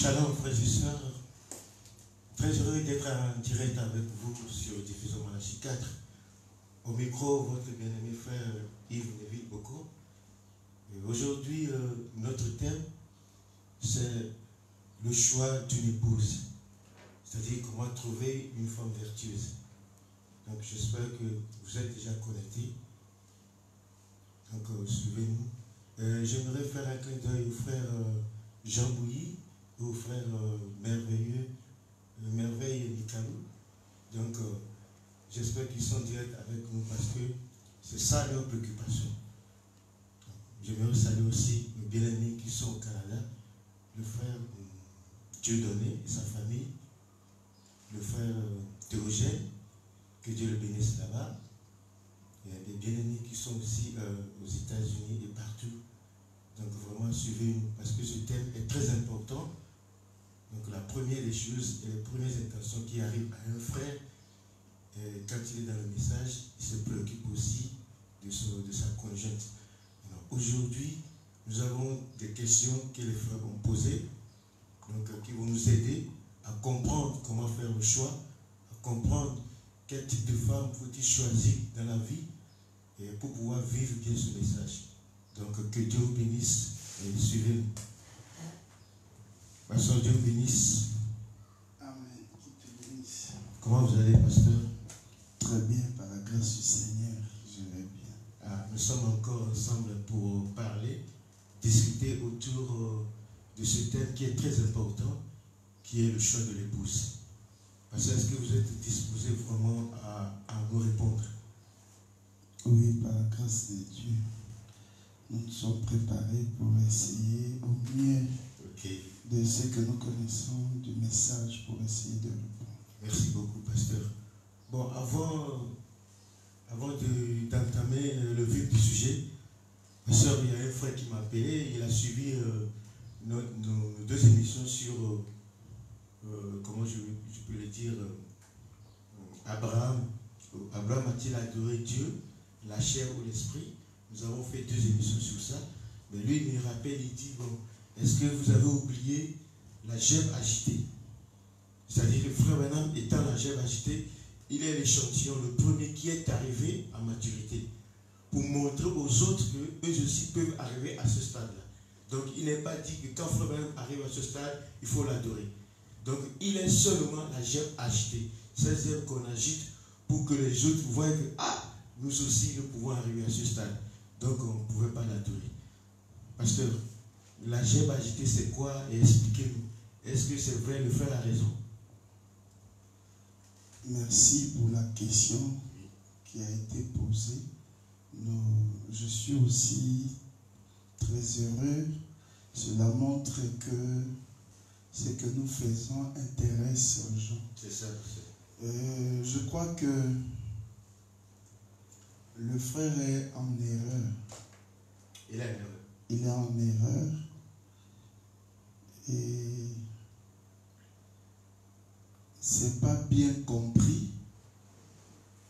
Shalom frères et sœurs, très heureux d'être en direct avec vous sur Diffusion Malachi 4. Au micro, votre bien-aimé frère Yves Neville Boko. Aujourd'hui, notre thème, c'est le choix d'une épouse. C'est-à-dire comment trouver une femme vertueuse. Donc j'espère que vous êtes déjà connectés. Donc suivez-nous. J'aimerais faire un clin d'œil au frère Jean Bouilly, au frère merveilleux, Merveille Nikalou. Donc j'espère qu'ils sont directs avec nous parce que c'est ça leur préoccupation. J'aimerais saluer aussi nos bien-aimés qui sont au Canada, le frère Dieudonné et sa famille, le frère Théogène, que Dieu le bénisse là-bas. Il y a des bien-aimés qui sont aussi aux États-Unis et partout. Donc vraiment suivez-nous parce que ce thème est très important. Donc la première des choses et les premières intentions qui arrivent à un frère, quand il est dans le message, il se préoccupe aussi de sa conjointe. Aujourd'hui, nous avons des questions que les frères ont posées, donc qui vont nous aider à comprendre comment faire le choix, à comprendre quel type de femme faut-il choisir dans la vie et pour pouvoir vivre bien ce message. Donc que Dieu vous bénisse et suivez-nous. Pasteur, Dieu vous bénisse. Amen. Qui te bénisse. Comment vous allez, pasteur? Très bien, par la grâce du Seigneur, je vais bien. Nous sommes encore ensemble pour parler, discuter autour de ce thème qui est très important, qui est le choix de l'épouse. Pasteur, est-ce que vous êtes disposé vraiment à nous répondre? Oui, par la grâce de Dieu, nous nous sommes préparés pour essayer au mieux de ce que nous connaissons du message pour essayer de répondre. Merci beaucoup, pasteur. Bon, avant d'entamer le vif du sujet, pasteur, il y a un frère qui m'a appelé, il a suivi nos deux émissions sur, comment je peux le dire, Abraham. Abraham a-t-il adoré Dieu, la chair ou l'esprit? Nous avons fait 2 émissions sur ça. Mais lui, il me rappelle, il dit, bon, est-ce que vous avez oublié la geôle agitée? C'est-à-dire le frère Branham étant la geôle agitée, il est l'échantillon, le premier qui est arrivé à maturité, pour montrer aux autres qu'eux aussi peuvent arriver à ce stade-là. Donc il n'est pas dit que quand frère Branham arrive à ce stade, il faut l'adorer. Donc il est seulement la geôle agitée. C'est celle qu'on agite pour que les autres voient que, ah, nous aussi nous pouvons arriver à ce stade. Donc on ne pouvait pas l'adorer. Pasteur, la geôle agitée c'est quoi? Et expliquez-nous. Est-ce que c'est vrai, le frère a raison? Merci pour la question qui a été posée. Je suis aussi très heureux. Cela montre que ce que nous faisons intéresse aux gens. C'est ça. Je crois que le frère est en erreur. Il a une erreur. Il est en erreur. Et c'est pas bien compris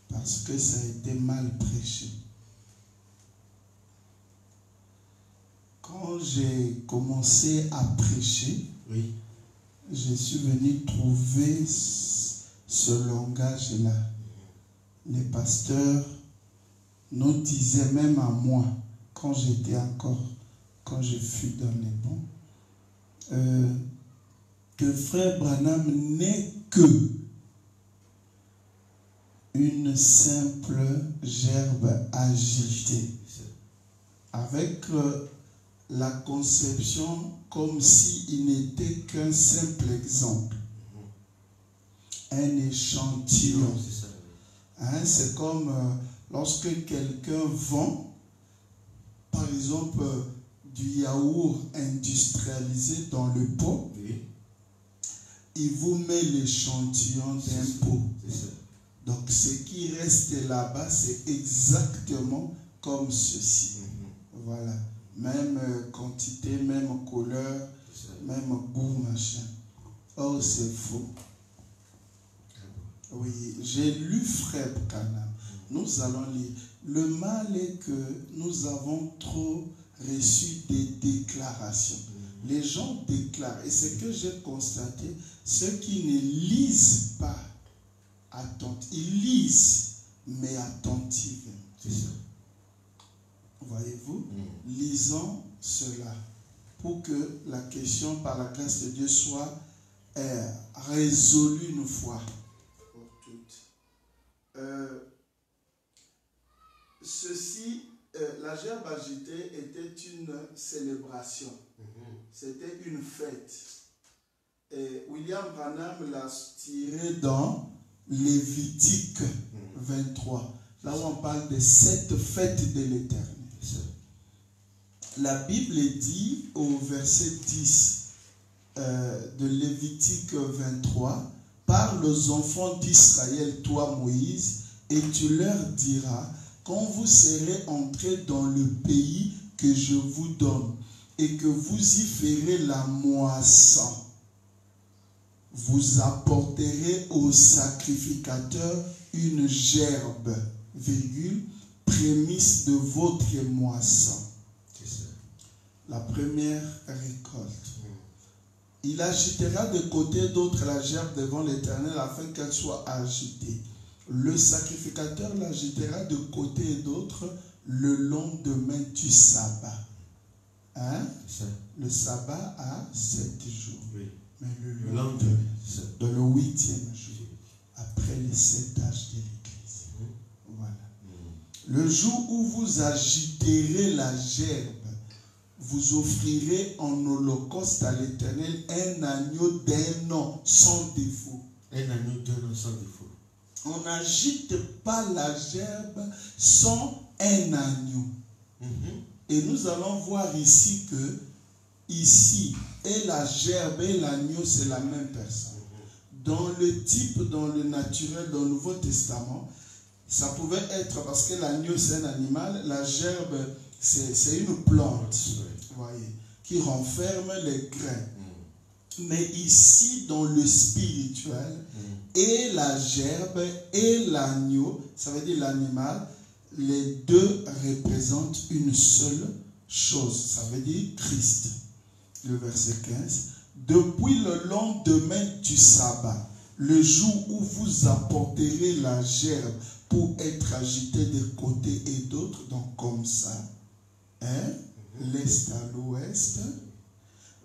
parce que ça a été mal prêché. Quand j'ai commencé à prêcher, Oui. je suis venu trouver ce langage-là. Les pasteurs nous disaient même à moi, quand je fus dans les bons, que frère Branham n'est que une simple gerbe agitée, avec la conception comme s'il n'était qu'un simple exemple, un échantillon. C'est comme lorsque quelqu'un vend, par exemple, du yaourt industrialisé dans le pot, Oui. il vous met l'échantillon d'un pot. Donc ce qui reste là-bas, c'est exactement comme ceci. Voilà. Même quantité, même couleur, même goût, machin. Or, c'est faux. Oui, j'ai lu Frère Branham. Nous allons lire. Le mal est que nous avons trop reçu des déclarations. Les gens déclarent. Et ce que j'ai constaté, ceux qui ne lisent pas attentivement, ils lisent, mais attentivement. C'est ça. Voyez-vous, lisons cela pour que la question par la grâce de Dieu soit résolue une fois pour toutes. La gerbe agitée était une célébration. C'était une fête. Et William Branham l'a tiré dans Lévitique 23. Là où on parle de cette fête de l'Éternel. La Bible dit au verset 10 de Lévitique 23, « Parle aux enfants d'Israël, toi Moïse, et tu leur diras, quand vous serez entrés dans le pays que je vous donne, et que vous y ferez la moisson, vous apporterez au sacrificateur une gerbe, virgule, prémisse de votre moisson. » La première récolte. Il agitera de côté d'autre la gerbe devant l'Éternel afin qu'elle soit agitée. Le sacrificateur l'agitera de côté et d'autre le lendemain du sabbat. Hein? Le sabbat a 7 jours. Oui. Mais le lendemain, dans le 8e jour, après les 7 âges de l'Église. Voilà. Le jour où vous agiterez la gerbe, vous offrirez en holocauste à l'Éternel un agneau d'un an sans défaut. Un agneau d'un an sans défaut. On n'agite pas la gerbe sans un agneau. Et nous allons voir ici que, ici, et la gerbe et l'agneau, c'est la même personne. Dans le type, dans le naturel, dans le Nouveau Testament, ça pouvait être, parce que l'agneau c'est un animal, la gerbe c'est une plante, voyez, qui renferme les grains. Mais ici, dans le spirituel, et la gerbe et l'agneau, ça veut dire l'animal, les deux représentent une seule chose. Ça veut dire Christ. Le verset 15. Depuis le lendemain du sabbat, le jour où vous apporterez la gerbe pour être agitée de côté et d'autre, donc comme ça, hein, l'est à l'ouest,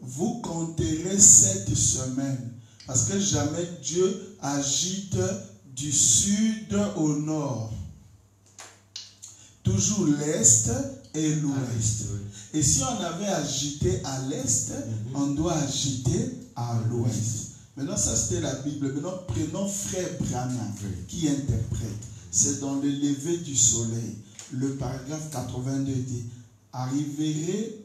vous compterez 7 semaines. Parce que jamais Dieu agite du sud au nord. Toujours l'est et l'ouest. Et si on avait agité à l'est, on doit agiter à l'ouest. Maintenant, ça c'était la Bible. Maintenant, prenons Frère Branham qui interprète. C'est dans le lever du soleil. Le paragraphe 82 dit, arriverez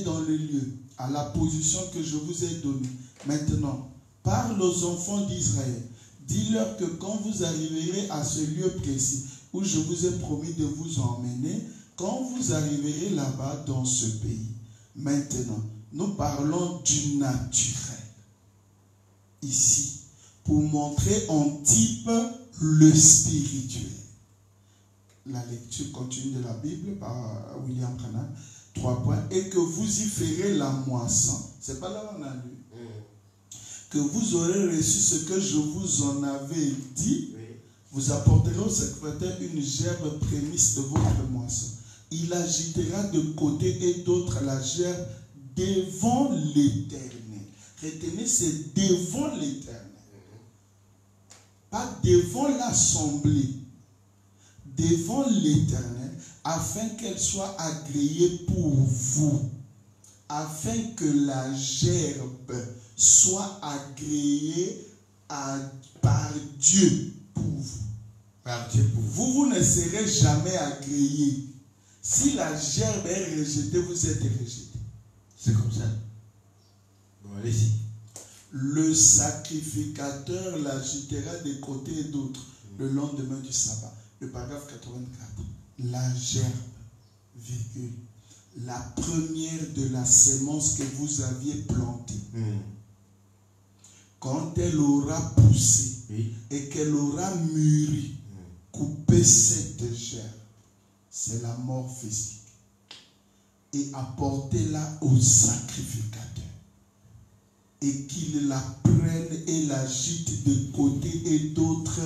dans le lieu, à la position que je vous ai donnée. Maintenant, parle aux enfants d'Israël. Dis-leur que quand vous arriverez à ce lieu précis où je vous ai promis de vous emmener, quand vous arriverez là-bas dans ce pays. Maintenant, nous parlons du naturel. Ici, pour montrer en type le spirituel. La lecture continue de la Bible par William Branham. 3 points. Et que vous y ferez la moisson. C'est pas là où on a lu. Que vous aurez reçu ce que je vous en avais dit. Vous apporterez au sacrificateur une gerbe prémisse de votre moisson. Il agitera de côté et d'autre la gerbe devant l'Éternel. Retenez, c'est devant l'Éternel. Pas devant l'assemblée. Devant l'Éternel, afin qu'elle soit agréée pour vous. Afin que la gerbe soit agréée par Dieu pour vous. Par Dieu pour vous. Vous ne serez jamais agréé. Si la gerbe est rejetée, vous êtes rejeté. C'est comme ça. Bon, allez-y. Le sacrificateur l'agitera de côté et d'autre le lendemain du sabbat. Le paragraphe 84. La gerbe, virgule, la première de la sémence que vous aviez plantée. Quand elle aura poussé et qu'elle aura mûri, coupez cette gerbe. C'est la mort physique. et apportez-la au sacrificateur. Et qu'il la prenne et l'agite de côté et d'autre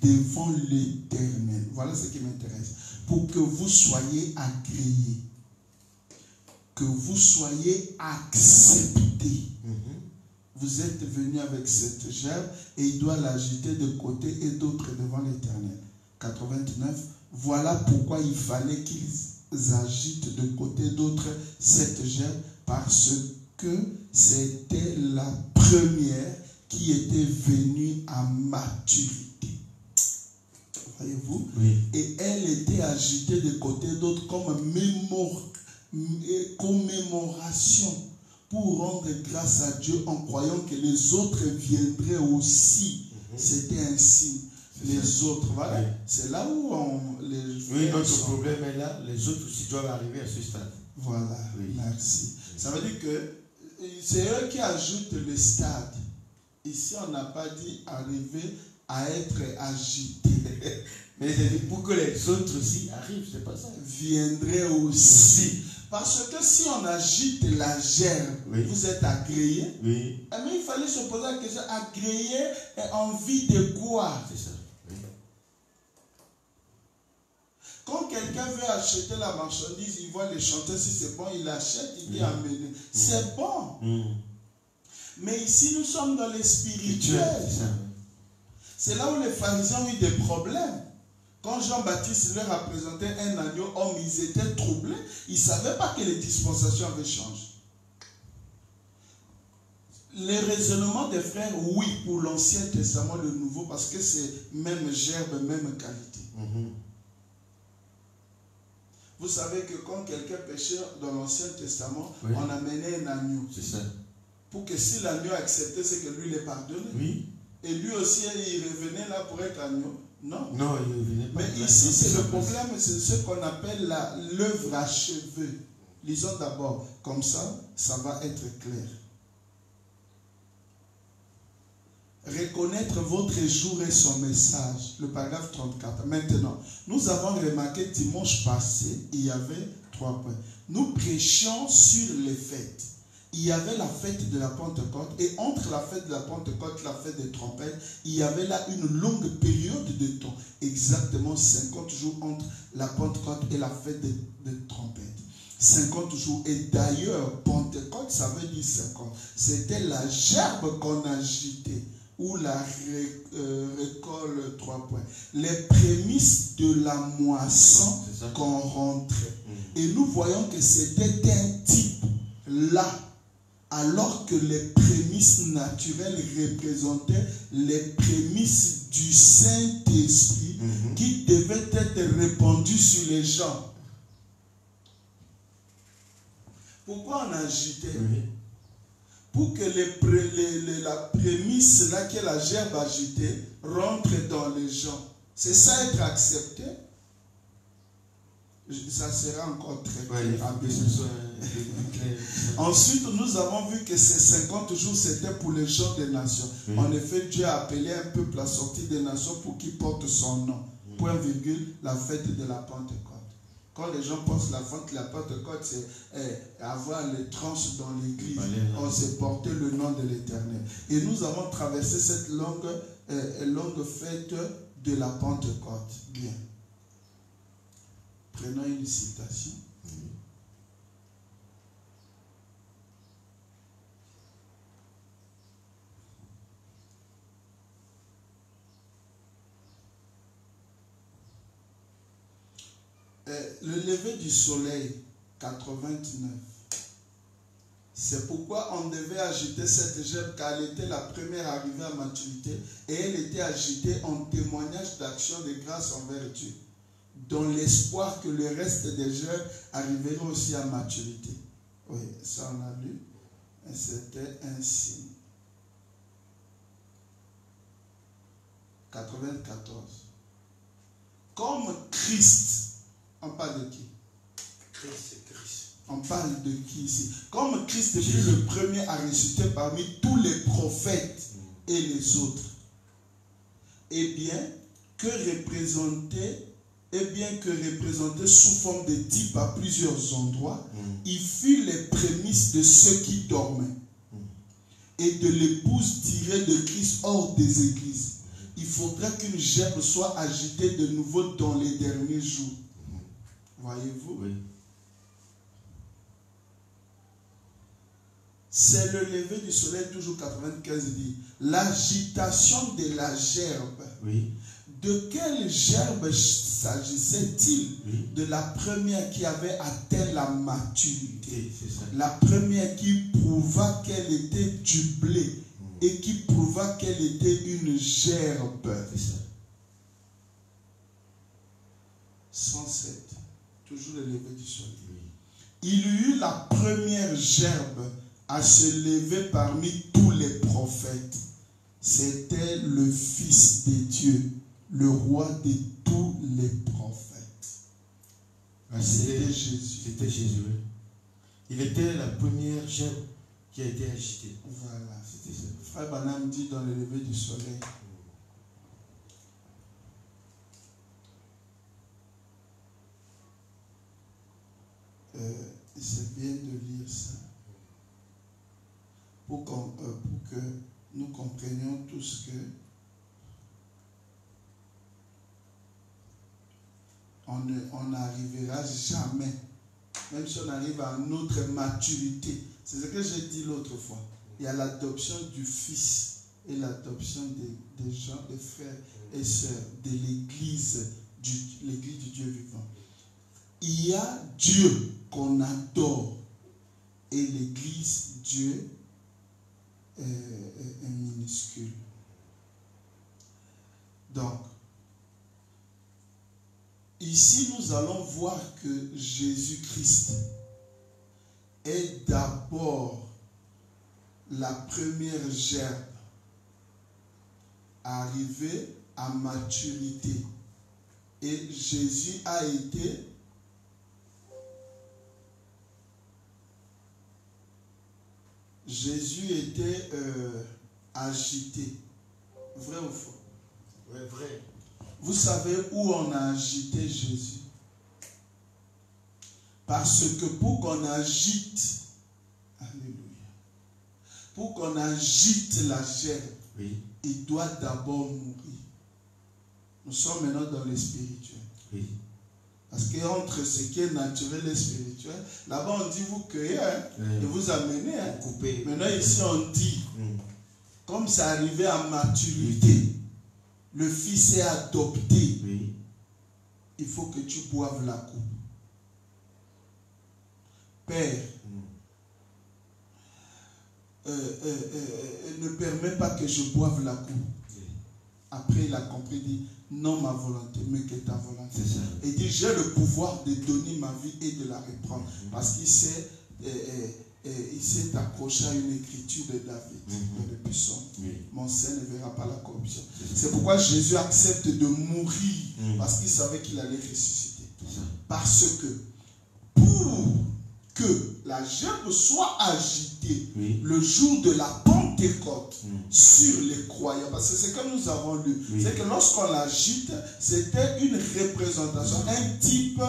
devant l'Éternel. Voilà ce qui m'intéresse. Pour que vous soyez agréés. Que vous soyez acceptés. Vous êtes venus avec cette gerbe et il doit l'agiter de côté et d'autre devant l'Éternel. 89. Voilà pourquoi il fallait qu'ils agitent de côté d'autre cette gerbe, parce que c'était la première qui était venue à maturité. Voyez-vous? Oui. Et elle était agitée de côté d'autre comme commémoration pour rendre grâce à Dieu en croyant que les autres viendraient aussi. C'était un signe. Les autres, voilà. Oui. C'est là où notre problème est là. Les autres aussi doivent arriver à ce stade. Voilà, oui. Merci. Ça veut dire que c'est eux qui ajoutent le stade. Ici, on n'a pas dit arriver à être agité. Mais pour que les autres aussi arrivent, c'est pas ça. Viendraient aussi. Parce que si on agite la gerbe, oui. Vous êtes agréé. Oui. Mais il fallait se poser la question, agréé et envie de quoi? C'est ça. Oui. Quand quelqu'un veut acheter la marchandise, il voit les chanteurs, si c'est bon, il achète, il dit amener. C'est bon. Mais ici, nous sommes dans les spirituels. C'est là où les pharisiens ont eu des problèmes. Quand Jean-Baptiste leur a présenté un agneau homme, ils étaient troublés. Ils ne savaient pas que les dispensations avaient changé. Les raisonnements des frères, oui, pour l'Ancien Testament, le Nouveau, parce que c'est même gerbe, même qualité. Vous savez que quand quelqu'un péchait dans l'Ancien Testament, oui. On amenait un agneau. C'est ça. Pour que si l'agneau acceptait, c'est que lui il est pardonné. Oui. Et lui aussi, il revenait là pour être agneau. Non. Non, il ne revenait pas. Mais ici, c'est le problème, c'est ce qu'on appelle l'œuvre achevée. Lisons d'abord, comme ça, ça va être clair. Reconnaître votre jour et son message. Le paragraphe 34. Maintenant, nous avons remarqué dimanche passé, il y avait 3 points. Nous prêchions sur les fêtes. Il y avait la fête de la Pentecôte et entre la fête de la Pentecôte et la fête des trompettes, il y avait là une longue période de temps. Exactement 50 jours entre la Pentecôte et la fête des trompettes. 50 jours. Et d'ailleurs, Pentecôte, ça veut dire 50. C'était la gerbe qu'on agitait. Ou la récolte 3 points. Les prémices de la moisson qu'on rentrait. Et nous voyons que c'était un type là, alors que les prémices naturelles représentaient les prémices du Saint-Esprit qui devaient être répandues sur les gens. Pourquoi on agitait? Pour que la prémisse là que la gerbe agitée rentre dans les gens. C'est ça être accepté. Ça sera encore très clair. Ensuite, nous avons vu que ces 50 jours, c'était pour les gens des nations. En effet, Dieu a appelé un peuple à sortir des nations pour qu'il porte son nom. Point virgule, la fête de la Pentecôte. Quand les gens pensent la fête de la Pentecôte, c'est avoir les tranches dans l'église. On s'est porté le nom de l'Éternel. Et nous avons traversé cette longue fête de la Pentecôte. Bien. Prenons une citation. Le lever du soleil, 89. C'est pourquoi on devait agiter cette gerbe, car elle était la première arrivée à maturité et elle était agitée en témoignage d'action de grâce envers Dieu, dans l'espoir que le reste des gerbes arriveront aussi à maturité. Oui, ça on a lu. Et c'était un signe. 94. Comme Christ. On parle de qui? Christ. On parle de qui ici? Comme Christ fut le premier à ressusciter parmi tous les prophètes et les autres. Eh bien, que représentait et bien que représenté sous forme de type à plusieurs endroits, il fut les prémices de ceux qui dormaient et de l'épouse tirée de Christ hors des églises. Il faudra qu'une gerbe soit agitée de nouveau dans les derniers jours. Voyez-vous? Oui. C'est le lever du soleil, toujours 95 dit. L'agitation de la gerbe. Oui. De quelle gerbe s'agissait-il? Oui. De la première qui avait atteint la maturité. Oui, c'est ça. La première qui prouva qu'elle était du blé et qui prouva qu'elle était une gerbe. C'est ça. 107. Toujours le lever du soleil. Oui. Il y eut la première gerbe à se lever parmi tous les prophètes. C'était le Fils de Dieu, le roi de tous les prophètes. C'était Jésus. C'était Jésus. Oui. Il était la première gerbe qui a été agitée. Voilà. C'était ça. Frère Branham dit dans le lever du soleil. C'est bien de lire ça. Pour que nous comprenions tous que on n'arrivera jamais, même si on arrive à notre maturité. C'est ce que j'ai dit l'autre fois. Il y a l'adoption du Fils et l'adoption des gens, des frères et sœurs de l'Église du Dieu vivant. Il y a Dieu qu'on adore et l'Église, Dieu est minuscule. Donc, ici nous allons voir que Jésus-Christ est d'abord la première gerbe arrivée à maturité. Et Jésus a été agité. Vrai ou faux? Ouais, vrai. Vous savez où on a agité Jésus? Parce que pour qu'on agite, alléluia, pour qu'on agite la gerbe, oui, il doit d'abord mourir. Nous sommes maintenant dans le spirituel. Oui. Parce qu'entre ce qui est naturel et spirituel, là-bas on dit vous cueillez et vous amenez. Couper. Maintenant ici on dit, comme c'est arrivé à maturité, le Fils est adopté. Oui. Il faut que tu boives la coupe. Père, ne permets pas que je boive la coupe. Oui. Après il a compris, il dit, non ma volonté, mais que ta volonté. C'est ça. Et dit, j'ai le pouvoir de donner ma vie et de la reprendre. Parce qu'il s'est accroché à une écriture de David, dans le psaume. Oui. Mon sein ne verra pas la corruption. C'est pourquoi Jésus accepte de mourir, parce qu'il savait qu'il allait ressusciter. Parce que pour que la gerbe soit agitée le jour de la Pentecôte sur les croyants, parce que c'est comme nous avons lu, c'est que lorsqu'on l'agite, c'était une représentation, un type,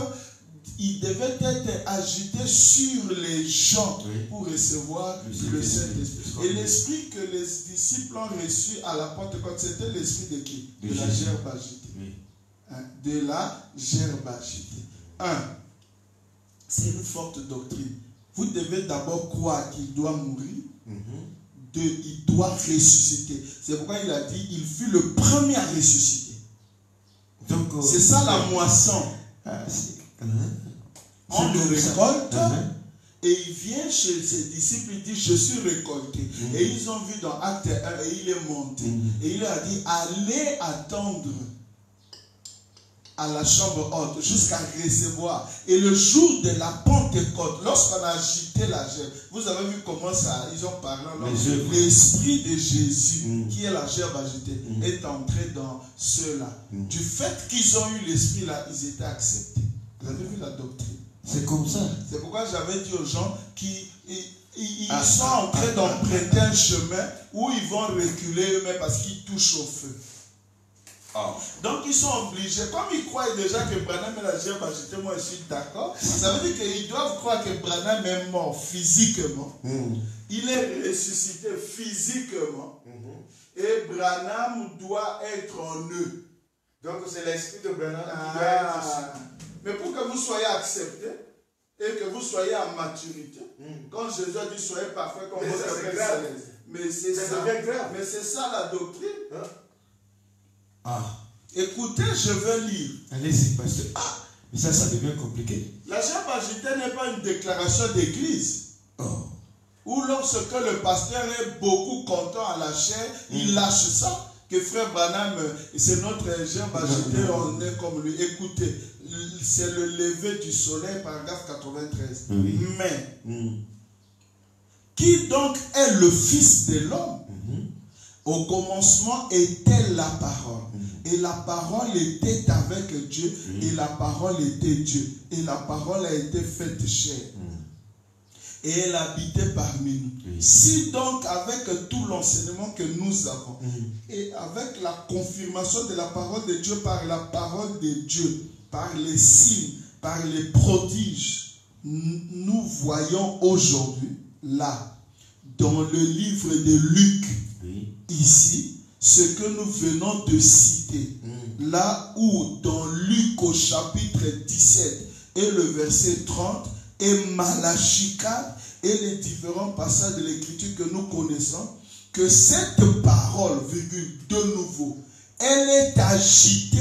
il devait être agité sur les gens pour recevoir le Saint-Esprit. Et l'esprit que les disciples ont reçu à la Pentecôte, c'était l'esprit de qui? De la gerbe agitée. De la gerbe agitée. C'est une forte doctrine. Vous devez d'abord croire qu'il doit mourir. Il doit ressusciter. C'est pourquoi il a dit, il fut le premier à ressusciter. C'est ça la moisson. On le récolte et il vient chez ses disciples, il dit, je suis récolté. Et ils ont vu dans Acte 1 et il est monté. Et il leur a dit, allez attendre à la chambre haute jusqu'à recevoir. Et le jour de la Pentecôte, lorsqu'on a agité la gerbe, vous avez vu comment ça, ils ont parlé. L'esprit de Jésus, qui est la gerbe agitée, est entré dans ceux-là. Du fait qu'ils ont eu l'esprit là, ils étaient acceptés. Vous avez vu la doctrine? C'est comme ça. C'est pourquoi j'avais dit aux gens qu'ils sont en train d'emprunter un chemin où ils vont reculer eux-mêmes parce qu'ils touchent au feu. Donc ils sont obligés, comme ils croient déjà que Branham est la gerbe agitée, moi je suis d'accord, ça veut dire qu'ils doivent croire que Branham est mort physiquement, il est ressuscité physiquement, et Branham doit être en eux. Donc c'est l'esprit de Branham qui doit être ici. Mais pour que vous soyez accepté et que vous soyez en maturité, quand Jésus a dit soyez parfait comme votre Père céleste. Mais c'est ça. Mais c'est ça la doctrine. Écoutez, je veux lire. Allez-y, pasteur. Mais ça devient compliqué. La gerbe agitée n'est pas une déclaration d'église. Ou lorsque le pasteur est beaucoup content à la chair, il lâche ça. Que frère Branham, c'est notre gerbe agitée, on est comme lui. Écoutez, c'est le lever du soleil, paragraphe 93. Oui. Mais, qui donc est le Fils de l'homme? Au commencement était la parole. Et la parole était avec Dieu. Et la parole était Dieu. Et la parole a été faite chair. Et elle habitait parmi nous. Si donc avec tout l'enseignement que nous avons et avec la confirmation de la parole de Dieu par la parole de Dieu, par les signes, par les prodiges, nous voyons aujourd'hui là, dans le livre de Luc, ici, ce que nous venons de citer, là où dans Luc au chapitre 17 et le verset 30, et Malachie 4 et les différents passages de l'écriture que nous connaissons, que cette parole, de nouveau, elle est agitée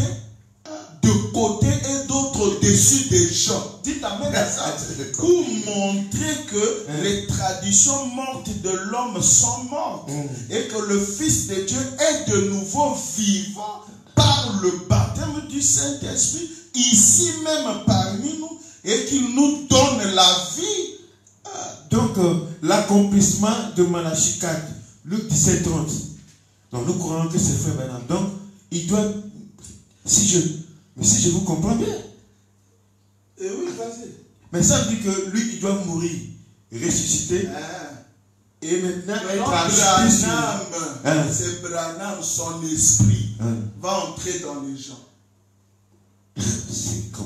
de côté et d'autre au-dessus des gens. Dites amen à ça. Pour montrer que les traditions mortes de l'homme sont mortes et que le Fils de Dieu est de nouveau vivant par le baptême du Saint-Esprit, ici même parmi nous, et qu'il nous donne la vie. Donc, l'accomplissement de Malachie 4, Luc 17, 30. Donc, nous croyons que c'est frère Branham. Donc, il doit, si je vous comprends bien. Et oui, vas-y. Mais ça veut dire que lui, il doit mourir, ressusciter, et maintenant être agité. C'est Branham, son esprit va entrer dans les gens.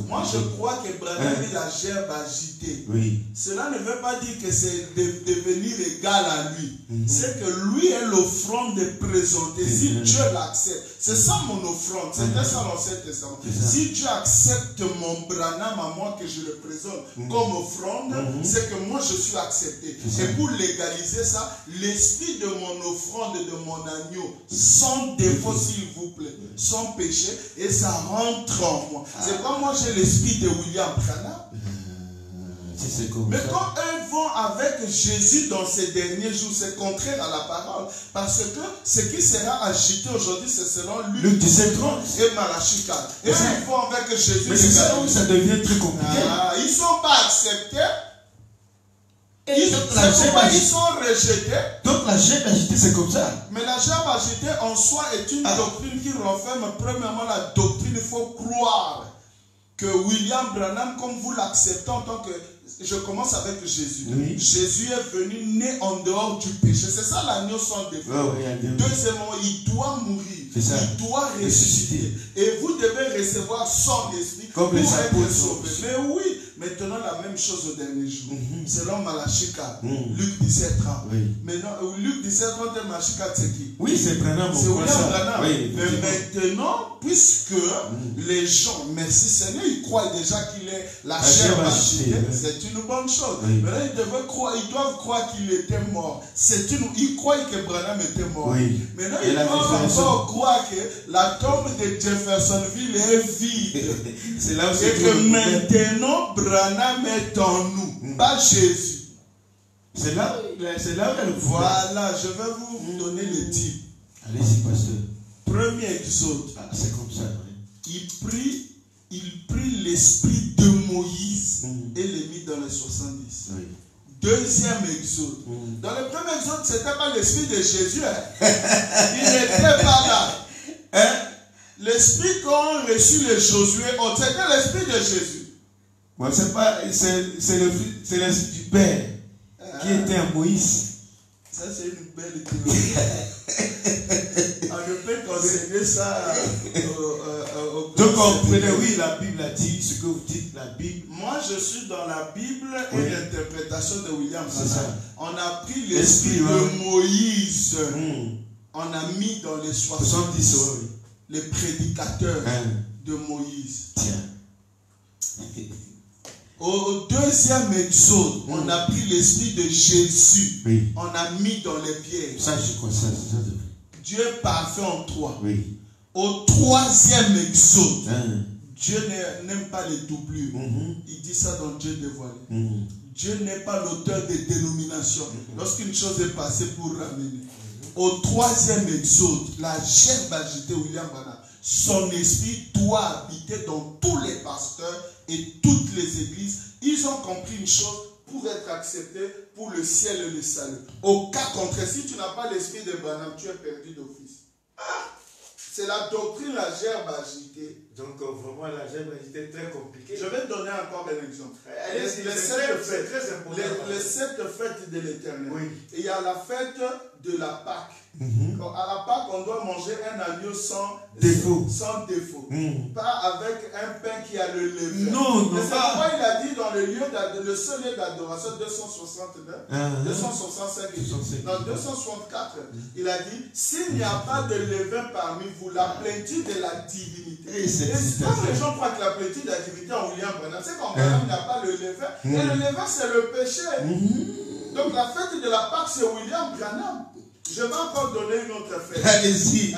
Moi, je crois que Branham est la gerbe agitée. Cela ne veut pas dire que c'est devenir égal à lui. C'est que lui est l'offrande présentée. Si Dieu l'accepte, c'est ça mon offrande. C'était ça l'Ancien Testament. Si Dieu accepte mon Branham à moi que je le présente comme offrande, c'est que moi je suis accepté. Et pour légaliser ça, l'esprit de mon offrande, de mon agneau, sans défaut s'il vous plaît, sans péché, et ça rentre en moi. C'est pas moi j'ai l'esprit de William Branham. Mais quand eux vont avec Jésus dans ces derniers jours, c'est contraire à la parole. Parce que ce qui sera agité aujourd'hui, c'est selon Luc 17, 30 et Malachie 4. Et ils vont avec Jésus. Mais c'est ça où ça devient très compliqué. Ils ne sont pas acceptés. Ils sont rejetés. Donc la gerbe agitée, c'est comme ça. Mais la gerbe agitée en soi est une doctrine qui renferme premièrement la doctrine. Il faut croire que William Branham, comme vous l'acceptez en tant que... Je commence avec Jésus. Jésus est venu né en dehors du péché. C'est ça l'agneau sans défaut. Deuxièmement, il doit mourir. Il doit ressusciter. Et vous devez recevoir son esprit pour être sauvé. Mais oui, maintenant la même chose au dernier jour. Selon Malachie 4, Luc 17, 30. Maintenant, Luc 17, 30 et Malachie 4, c'est qui? Oui, c'est Branham. C'est William Branham. Mais maintenant, puisque les gens, merci Seigneur, ils croient déjà qu'il est la chair agitée, c'est une bonne chose. Maintenant, ils doivent croire qu'il était mort. Ils croient que Branham était mort. Maintenant, ils doivent encore croire que la tombe de Jeffersonville est vide. C'est là où et que maintenant, Branham est en nous, pas Jésus. C'est là où il est. Voilà, je vais vous donner le type. Allez-y, pasteur. Premier exode. C'est comme ça. Il prit l'esprit de Moïse et le mit dans les 70. Deuxième exode. Dans le premier exode, ce n'était pas l'esprit de Jésus. Il n'était pas là. L'esprit qu'ont reçu les Josué, c'était l'esprit de Jésus. Bon, c'est l'esprit du Père qui était en Moïse. Ça, c'est une belle théorie. On ne peut conseiller ça Donc, comprenez, oui, la Bible a dit ce que vous dites, la Bible. Moi, je suis dans la Bible et l'interprétation de William C'est ça. On a pris l'esprit de Moïse. On a mis dans les 70 les prédicateurs de Moïse. Tiens. Au deuxième exode, on a pris l'esprit de Jésus. Oui. On a mis dans les pierres. Ça, je crois ça. Dieu est parfait en toi. Oui. Au troisième exode, Dieu n'aime pas les doublures. Il dit ça dans Dieu dévoilé. Dieu n'est pas l'auteur des dénominations. Lorsqu'une chose est passée pour ramener. Au troisième exode, la gerbe agitée William Branham, son esprit doit habiter dans tous les pasteurs et toutes les églises. Ils ont compris une chose: pour être acceptés pour le ciel et le salut. Au cas contraire, si tu n'as pas l'esprit de Branham, tu es perdu d'office. C'est la doctrine, la gerbe agitée. Donc, vraiment, la gerbe agitée est très compliquée. Je vais te donner encore un exemple. C'est très important. Les 7 fêtes de l'Éternel. Oui. Et il y a la fête de la Pâque. À la Pâque, on doit manger un agneau sans défaut. Pas avec un pain qui a le levain. Non, mais c'est pourquoi il a dit dans le seul lieu d'adoration 269, 265, dans 264, il a dit: s'il n'y a pas de levain parmi vous, la plénitude de la divinité. Et comme les gens croient que la plénitude de la divinité en William Branham, c'est qu'en Branham n'a pas le levain. Et le levain, c'est le péché. Donc la fête de la Pâque, c'est William Branham. Je vais encore donner une autre fête. Allez-y,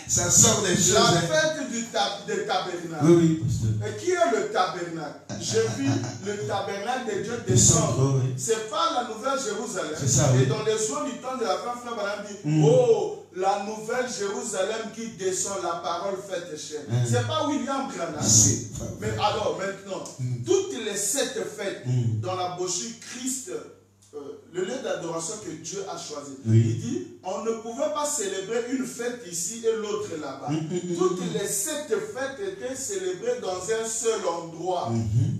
ça sort des choses. La fête du tabernacle. Oui, pasteur. Et qui est le tabernacle? J'ai vu le tabernacle de Dieu descendre. C'est pas la nouvelle Jérusalem. C'est ça, et dans les soins du temps de la fin, Frère Branham dit: oh, la nouvelle Jérusalem qui descend, la parole faite chair. C'est pas William Branham. Mais alors, maintenant, toutes les 7 fêtes dans la brochure Christ, le lieu d'adoration que Dieu a choisi. Il dit: on ne pouvait pas célébrer une fête ici et l'autre là-bas. Toutes les 7 fêtes étaient célébrées dans un seul endroit,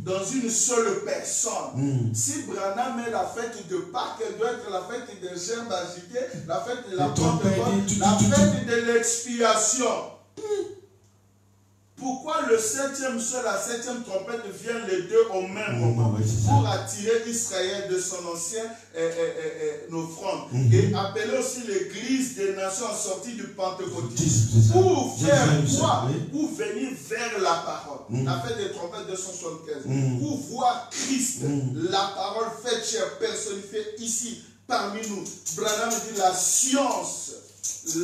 dans une seule personne. Si Branham est la fête de Pâques, elle doit être la fête des gerbes agitées, la fête de la Pentecôte, la fête de l'expiation. Pourquoi le 7e seul, la 7e trompette viennent les deux au même moment? Pour attirer Israël de son ancien offrande. Et appeler aussi l'église des nations en sortie du pentecôtisme. Pour faire quoi? Pour venir vers la parole. La fête des trompettes 275. Pour voir Christ, la parole faite chair, personnifiée ici, parmi nous. Branham dit: la science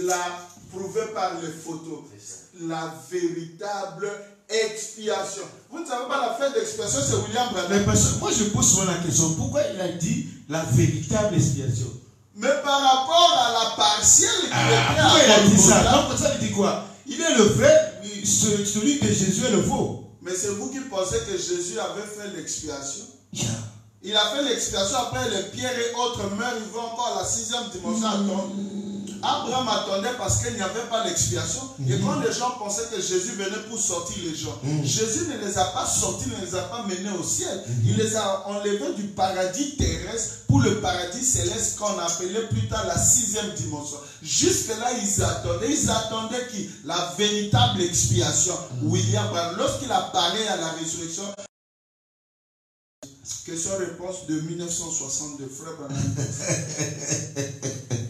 l'a prouvé par les photos. La véritable expiation. Vous ne savez pas, la fête d'expiation, c'est William Branham. Mais parce que moi, je pose souvent la question: pourquoi il a dit la véritable expiation? Mais par rapport à la partielle pourquoi il a dit ça? Donc, ça veut dire quoi? Il est le vrai, celui de Jésus est le faux. Mais c'est vous qui pensez que Jésus avait fait l'expiation? Il a fait l'expiation, après les pierres et autres meurent, il va encore à la 6e dimension attendre. Abraham attendait parce qu'il n'y avait pas l'expiation. Et quand les gens pensaient que Jésus venait pour sortir les gens, Jésus ne les a pas sortis, ne les a pas menés au ciel. Il les a enlevés du paradis terrestre pour le paradis céleste qu'on appelait plus tard la 6e dimension. Jusque-là, ils attendaient qui? La véritable expiation. William Branham, lorsqu'il apparaît à la résurrection, question-réponse de 1962, Frère Branham.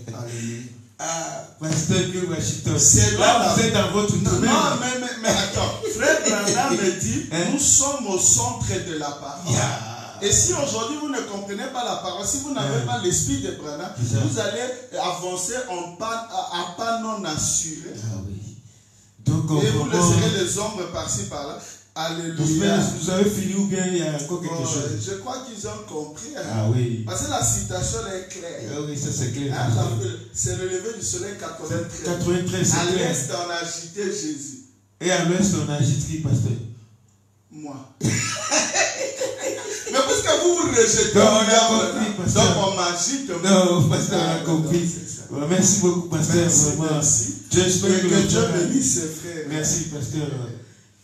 Alléluia. Pasteur Washington, c'est là vous êtes dans votre domaine. Non, mais attends. Frère Branham me dit: nous sommes au centre de la parole. Et si aujourd'hui vous ne comprenez pas la parole, si vous n'avez pas l'esprit de Branham, vous allez avancer à pas non assuré. Donc, et vous laisserez les ombres par-ci par-là. Alléluia. Vous avez fini ou bien il y a encore quelque chose? Je crois qu'ils ont compris. Parce que la citation est claire. Oui, ça c'est clair. C'est le lever du soleil 93. 93, à l'est, on a agité Jésus. Et à l'ouest, on agite qui, pasteur? Moi. Mais puisque vous rejetez, donc on m'agite. Non, pasteur, on a compris. Merci beaucoup, pasteur. Merci. J'espère que Dieu bénisse ses frères. Merci, pasteur.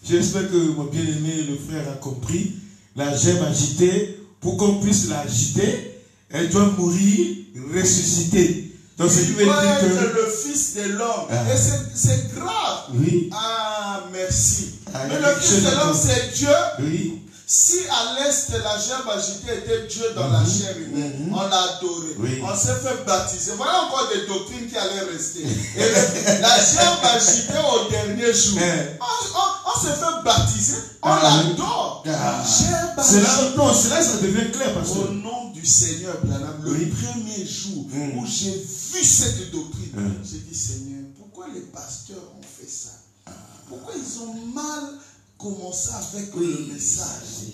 J'espère que mon bien-aimé, le frère, a compris. La gerbe agitée, pour qu'on puisse l'agiter, elle doit mourir, ressusciter. Donc, il veut doit dire être que le fils de l'homme. Ah. Et c'est grave. oui, Ah, merci. Ah, Mais il y a le quelque fils chose de à l'homme, dire. c'est Dieu. oui, Si à l'est, la gerbe agitée était Dieu dans la chair humaine, on l'a adoré. Oui. On s'est fait baptiser. Voilà encore des doctrines qui allaient rester. Et la gerbe agitée au dernier jour, on s'est fait baptiser, on l'adore. Gerbe agitée. Cela, ça devient clair, parce Au que nom du Seigneur, Branham, le Oui. premier jour où j'ai vu cette doctrine, j'ai dit, Seigneur, pourquoi les pasteurs ont fait ça? Pourquoi ils ont mal commencé avec le message?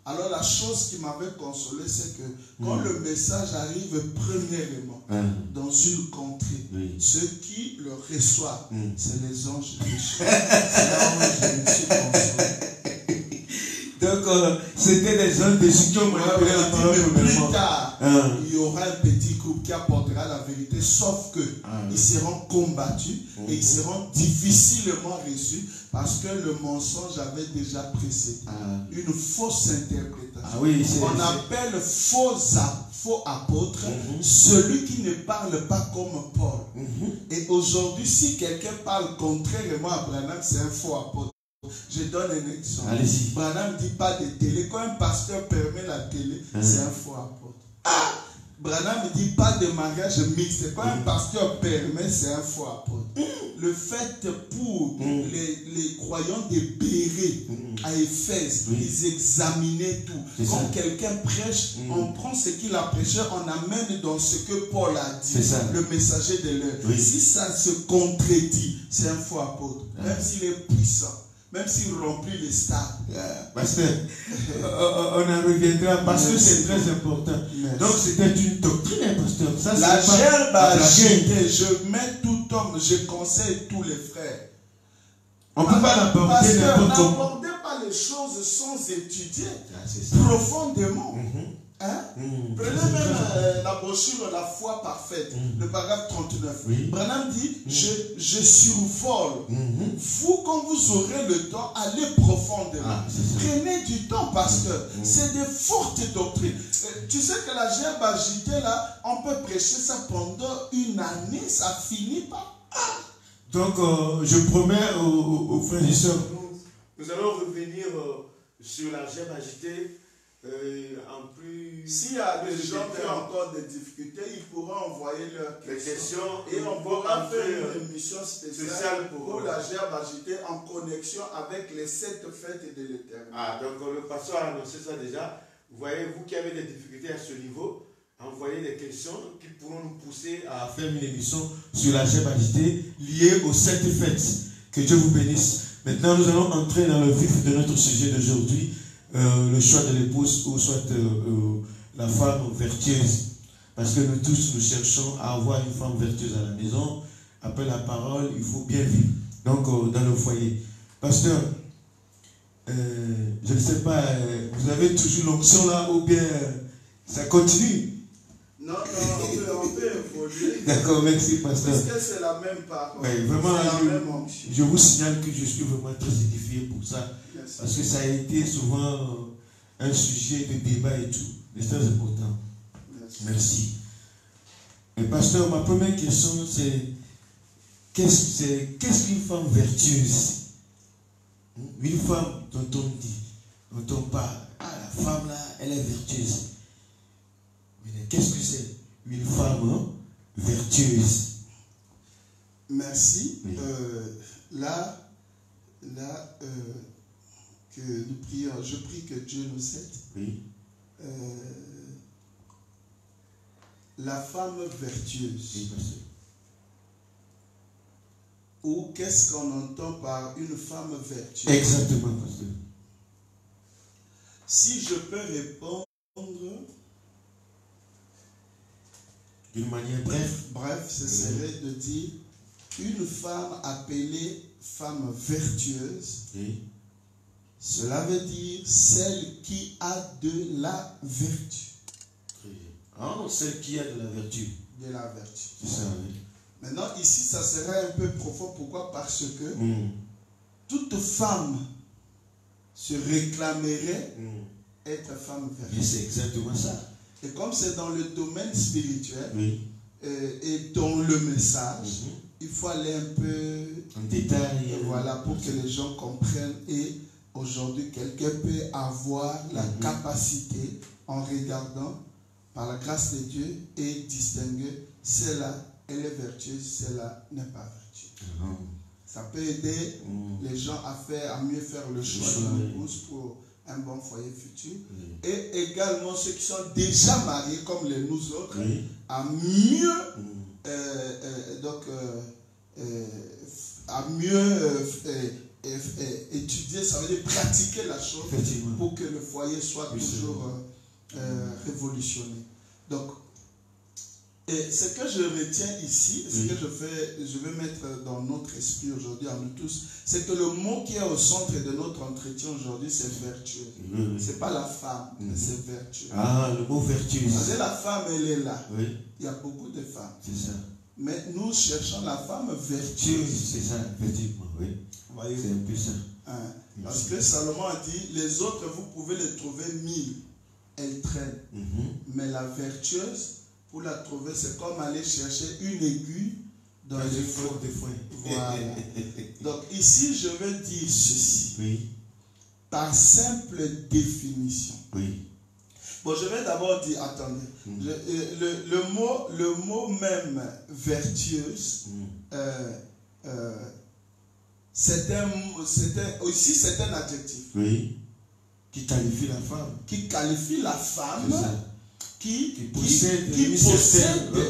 Alors la chose qui m'avait consolé, c'est que quand le message arrive premièrement dans une contrée, ceux qui le reçoivent, c'est les anges des cieux. C'est là où je me suis consolé. donc c'était des gens déçus qui ont manipulé la parole. Mais plus tard, il y aura un petit groupe qui apportera la vérité, sauf que ils seront combattus et ils seront difficilement reçus parce que le mensonge avait déjà précédé. Une fausse interprétation. On appelle faux apôtre celui qui ne parle pas comme Paul. Et aujourd'hui, si quelqu'un parle contrairement à Branham, c'est un faux apôtre. Je donne un exemple. Branham ne dit pas de télé. Quand un pasteur permet la télé, c'est un faux apôtre. Branham ne dit pas de mariage mixte. Quand un pasteur permet, c'est un faux apôtre. Le fait pour les croyants de Béret à Éphèse, ils examinaient tout. Quand quelqu'un prêche, on prend ce qu'il a prêché, on amène dans ce que Paul a dit, le messager de l'heure. Si ça se contredit, c'est un faux apôtre. Même s'il est puissant. Même s'il remplit les stades. Pasteur, on en reviendra parce que c'est très important. Donc c'était une doctrine, pasteur. Ça, la gerbe agitée, je mets tout homme, je conseille tous les frères. On ne peut pas l'aborder n'importe comment. N'abordez pas les choses sans étudier profondément. Prenez même la brochure La foi parfaite, le paragraphe 39. Branham dit, je survole. Vous, quand vous aurez le temps, allez profondément. Prenez du temps parce que c'est des fortes doctrines. Tu sais que la gerbe agitée, là, on peut prêcher ça pendant une année, ça finit pas. Donc, je promets aux frères et sœurs. Nous allons revenir sur la gerbe agitée. En plus, s'il y a des gens qui ont encore des difficultés, ils pourront envoyer leurs questions et on pourra faire une émission spéciale pour la gerbe agitée en connexion avec les 7 fêtes de l'Éternel. Donc le pasteur a annoncé ça déjà. Vous voyez, vous qui avez des difficultés à ce niveau, envoyez des questions qui pourront nous pousser à faire une émission sur la gerbe agitée liée aux 7 fêtes. Que Dieu vous bénisse. Maintenant, nous allons entrer dans le vif de notre sujet d'aujourd'hui. Le choix de l'épouse ou soit la femme vertueuse. Parce que nous tous, nous cherchons à avoir une femme vertueuse à la maison. Après la parole, il faut bien vivre. Donc, dans le foyer. Pasteur, je ne sais pas, vous avez toujours l'onction là ou bien ça continue? Non, on peut évoluer. D'accord, merci, pasteur. Parce que c'est la même parole. Oui, vraiment, c'est la même onction. Je vous signale que je suis vraiment très édifié pour ça. Merci. Parce que ça a été souvent un sujet de débat et tout. Mais c'est très important. Merci. Mais pasteur, ma première question, c'est qu'est-ce qu'une femme vertueuse? Une femme dont on dit, dont on parle, la femme là, elle est vertueuse. Mais qu'est-ce que c'est une femme vertueuse? Merci. Oui. Que nous prions, je prie que Dieu nous aide. Oui. La femme vertueuse. Oui, ou qu'est-ce qu'on entend par une femme vertueuse? Exactement, pasteur. Si je peux répondre d'une manière bref, ce serait de dire une femme appelée femme vertueuse. Oui. Cela veut dire celle qui a de la vertu. Celle qui a de la vertu. De la vertu. C'est ça, oui. Maintenant, ici, ça serait un peu profond. Pourquoi? Parce que toute femme se réclamerait être femme vertueuse. Mais c'est exactement ça. Et comme c'est dans le domaine spirituel, et dans le message, il faut aller un peu en détail. Voilà, pour que les gens comprennent. Et aujourd'hui, quelqu'un peut avoir la capacité, en regardant, par la grâce de Dieu, et distinguer celle-là, elle est vertueuse, celle-là n'est pas vertueuse. Ça peut aider les gens à mieux faire le choix d'une épouse pour un bon foyer futur. Et également ceux qui sont déjà mariés, comme nous autres, à mieux étudier, ça veut dire pratiquer la chose pour que le foyer soit toujours révolutionné. Donc, et ce que je retiens ici, ce que je vais mettre dans notre esprit aujourd'hui à nous tous, c'est que le mot qui est au centre de notre entretien aujourd'hui, c'est vertueux. C'est pas la femme, mais c'est vertueux. Ah, le mot vertueux. Parce que la femme, elle est là. Il y a beaucoup de femmes. C'est ça. Mais nous cherchons la femme vertueuse. C'est ça, effectivement, oui. C'est un peu ça. Parce que Salomon a dit, les autres, vous pouvez les trouver 1000. Elles traînent. Mais la vertueuse, pour la trouver, c'est comme aller chercher une aiguille dans les fours de foin. Voilà. Donc ici, je vais dire ceci. Par simple définition. Bon, je vais d'abord dire, attendez, le mot même vertueuse, c'est un adjectif. Qui qualifie la femme. Qui qualifie la femme qui possède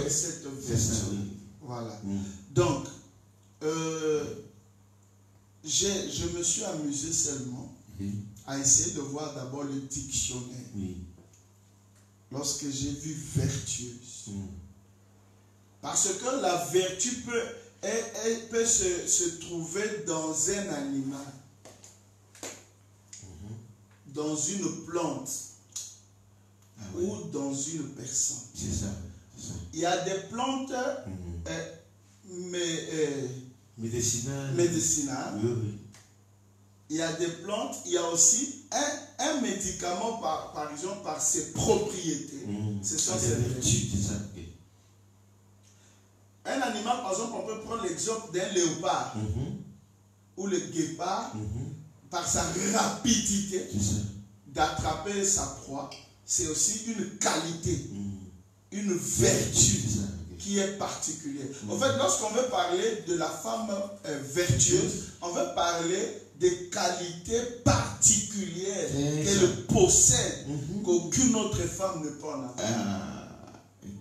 cette vertu. Voilà. Donc, je me suis amusé seulement à essayer de voir d'abord le dictionnaire. Lorsque j'ai vu vertueuse. Parce que la vertu peut se trouver dans un animal, dans une plante ou dans une personne. C'est ça. Il y a des plantes médicinales. Il y a des plantes, il y a aussi un médicament, par exemple, par ses propriétés. Ce sont ses vertus. Un animal, par exemple, on peut prendre l'exemple d'un léopard ou le guépard, par sa rapidité d'attraper sa proie. C'est aussi une qualité, une vertu qui est particulière. En fait, lorsqu'on veut parler de la femme vertueuse, on veut parler des qualités particulières qu'elle possède, qu'aucune autre femme ne peut en avoir.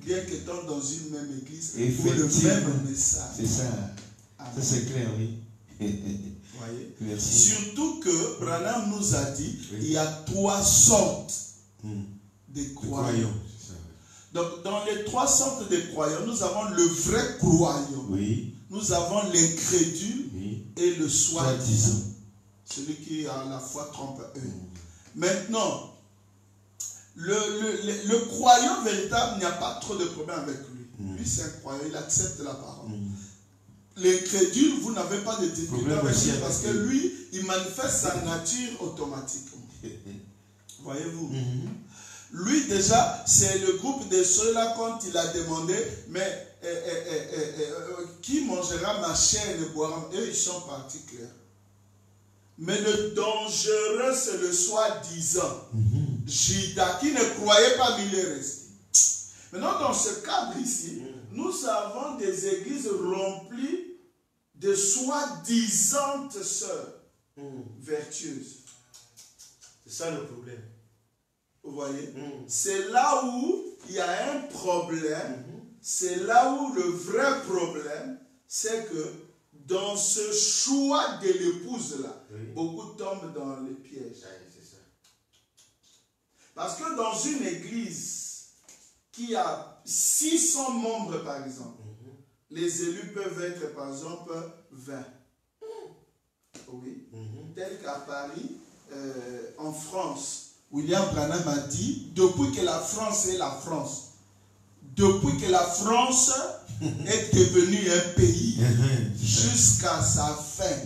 Bien qu'étant dans une même église, pour le même message. C'est ça. Ça, c'est clair, oui. Voyez? Merci. Surtout que Branham nous a dit il y a 3 sortes de croyants. Donc, dans les 3 sortes de croyants, nous avons le vrai croyant. Nous avons l'incrédule et le soi-disant. Celui qui a la foi trompe eux. Maintenant, le croyant véritable, il n'y a pas trop de problème avec lui. Lui, c'est un croyant, il accepte la parole. L'incrédule, vous n'avez pas de difficulté avec lui parce que lui, il manifeste sa nature automatiquement. Voyez-vous? Lui, déjà, c'est le groupe de ceux-là quand il a demandé, mais qui mangera ma chair et ne boira? Eux, ils sont partis clairs. Mais le dangereux, c'est le soi-disant. Judas, qui ne croyait pas, mais il est resté. Maintenant, dans ce cadre ici, nous avons des églises remplies de soi-disantes sœurs vertueuses. C'est ça le problème. Vous voyez? C'est là où il y a un problème. C'est là où le vrai problème, c'est que dans ce choix de l'épouse-là, beaucoup tombent dans les pièges. Parce que dans une église qui a 600 membres, par exemple, les élus peuvent être, par exemple, 20. Oui. Tel qu'à Paris, en France, William Branham a dit, depuis que la France est la France, depuis que la France est devenue un pays, jusqu'à sa fin,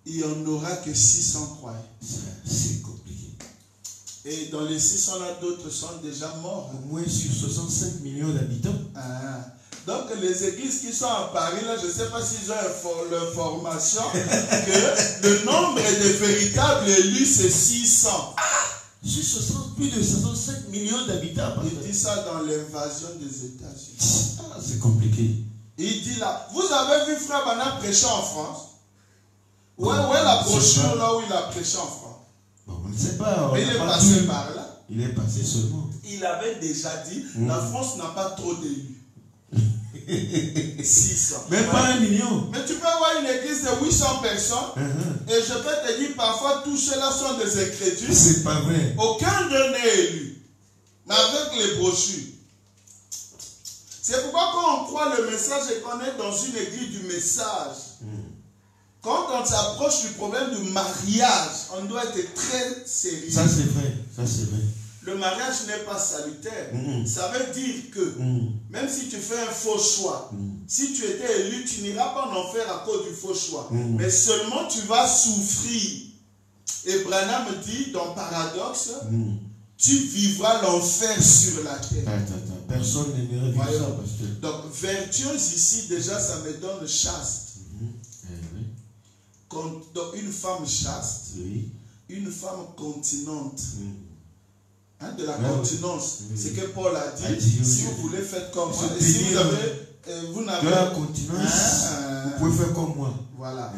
il n'y en aura que 600 croyants. C'est compliqué. Et dans les 600 d'autres sont déjà morts. Au moins sur 65 millions d'habitants. Donc les églises qui sont à Paris, là, je ne sais pas s'ils ont l'information que le nombre de véritables élus, c'est 600. Sur plus de 65 millions d'habitants. Il dit ça dans l'invasion des États-Unis. C'est compliqué. Il dit là, vous avez vu Frère Branham prêcher en France? Où est la brochure là où il a prêché en France? Bon, on ne sait pas. Mais il est passé par là. Il est passé seulement. Il avait déjà dit, la France n'a pas trop d'élus. 600. Même pas 1 million. Mais tu peux avoir une église de 800 personnes et je peux te dire parfois tous ceux-là sont des incrédules. C'est pas vrai. Aucun d'eux n'est élu. Mais avec les brochures. C'est pourquoi quand on croit le message et qu'on est dans une église du message, quand on s'approche du problème du mariage, on doit être très sérieux. Ça c'est vrai. Ça c'est vrai. Le mariage n'est pas salutaire. Ça veut dire que même si tu fais un faux choix, si tu étais élu, tu n'iras pas en enfer à cause du faux choix. Mais seulement tu vas souffrir. Et Branham dit dans Paradoxe, tu vivras l'enfer sur la terre. Attends. Personne n'aimerait vivre ça, pasteur. Donc vertueuse ici, déjà ça me donne chaste. Donc une femme chaste, une femme continente. De la continence. C'est que Paul a dit, si vous voulez faire comme moi, et si vous n'avez de la continence, vous pouvez faire comme moi. Voilà.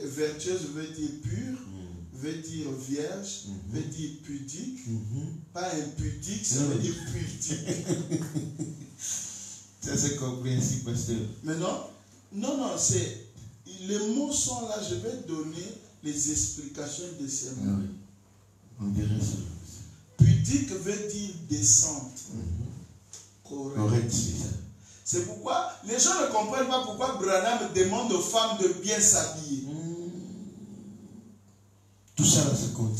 Vertueuse veut dire pure, veut dire vierge, veut dire pudique. Pas impudique, ça veut dire pudique. Ça c'est compréhensible, pasteur. Mais non, c'est... Les mots sont là, je vais donner les explications de ces mots. Oui. On dirait ça. Pudique veut dire décente. Correct, c'est ça. C'est pourquoi les gens ne comprennent pas pourquoi Branham demande aux femmes de bien s'habiller. Tout ça là, ça compte.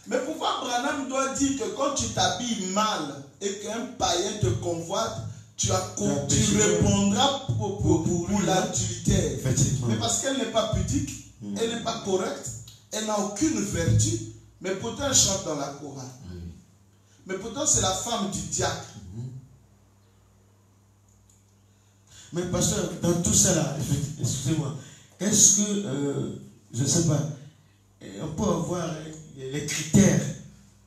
Mais pourquoi Branham doit dire que quand tu t'habilles mal et qu'un païen te convoite, tu répondras pour l'adultère? Effectivement. Mais parce qu'elle n'est pas pudique, elle n'est pas correcte, elle n'a aucune vertu, mais pourtant elle chante dans la chorale. Mais pourtant c'est la femme du diacre. Mais pasteur, dans tout ça là, excusez-moi, est-ce que, je ne sais pas, on peut avoir les critères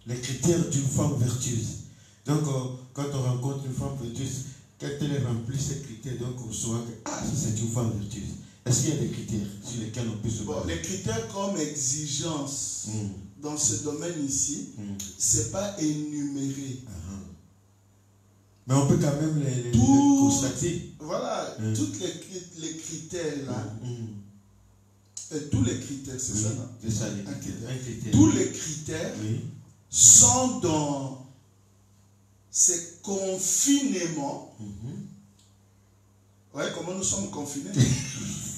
d'une femme vertueuse. Donc, quand on rencontre une femme vertueuse, quand elle remplit ces critères, donc on saura que c'est une femme vertueuse. Est-ce qu'il y a des critères sur lesquels on peut se baser? Les critères comme exigence dans ce domaine ici, c'est pas énuméré. Mais on peut quand même les constater. Voilà, tous les critères là. Tous les critères, c'est ça, non? C'est ça, les critères. Tous les critères sont dans ces confinements. Ouais, comment nous sommes confinés?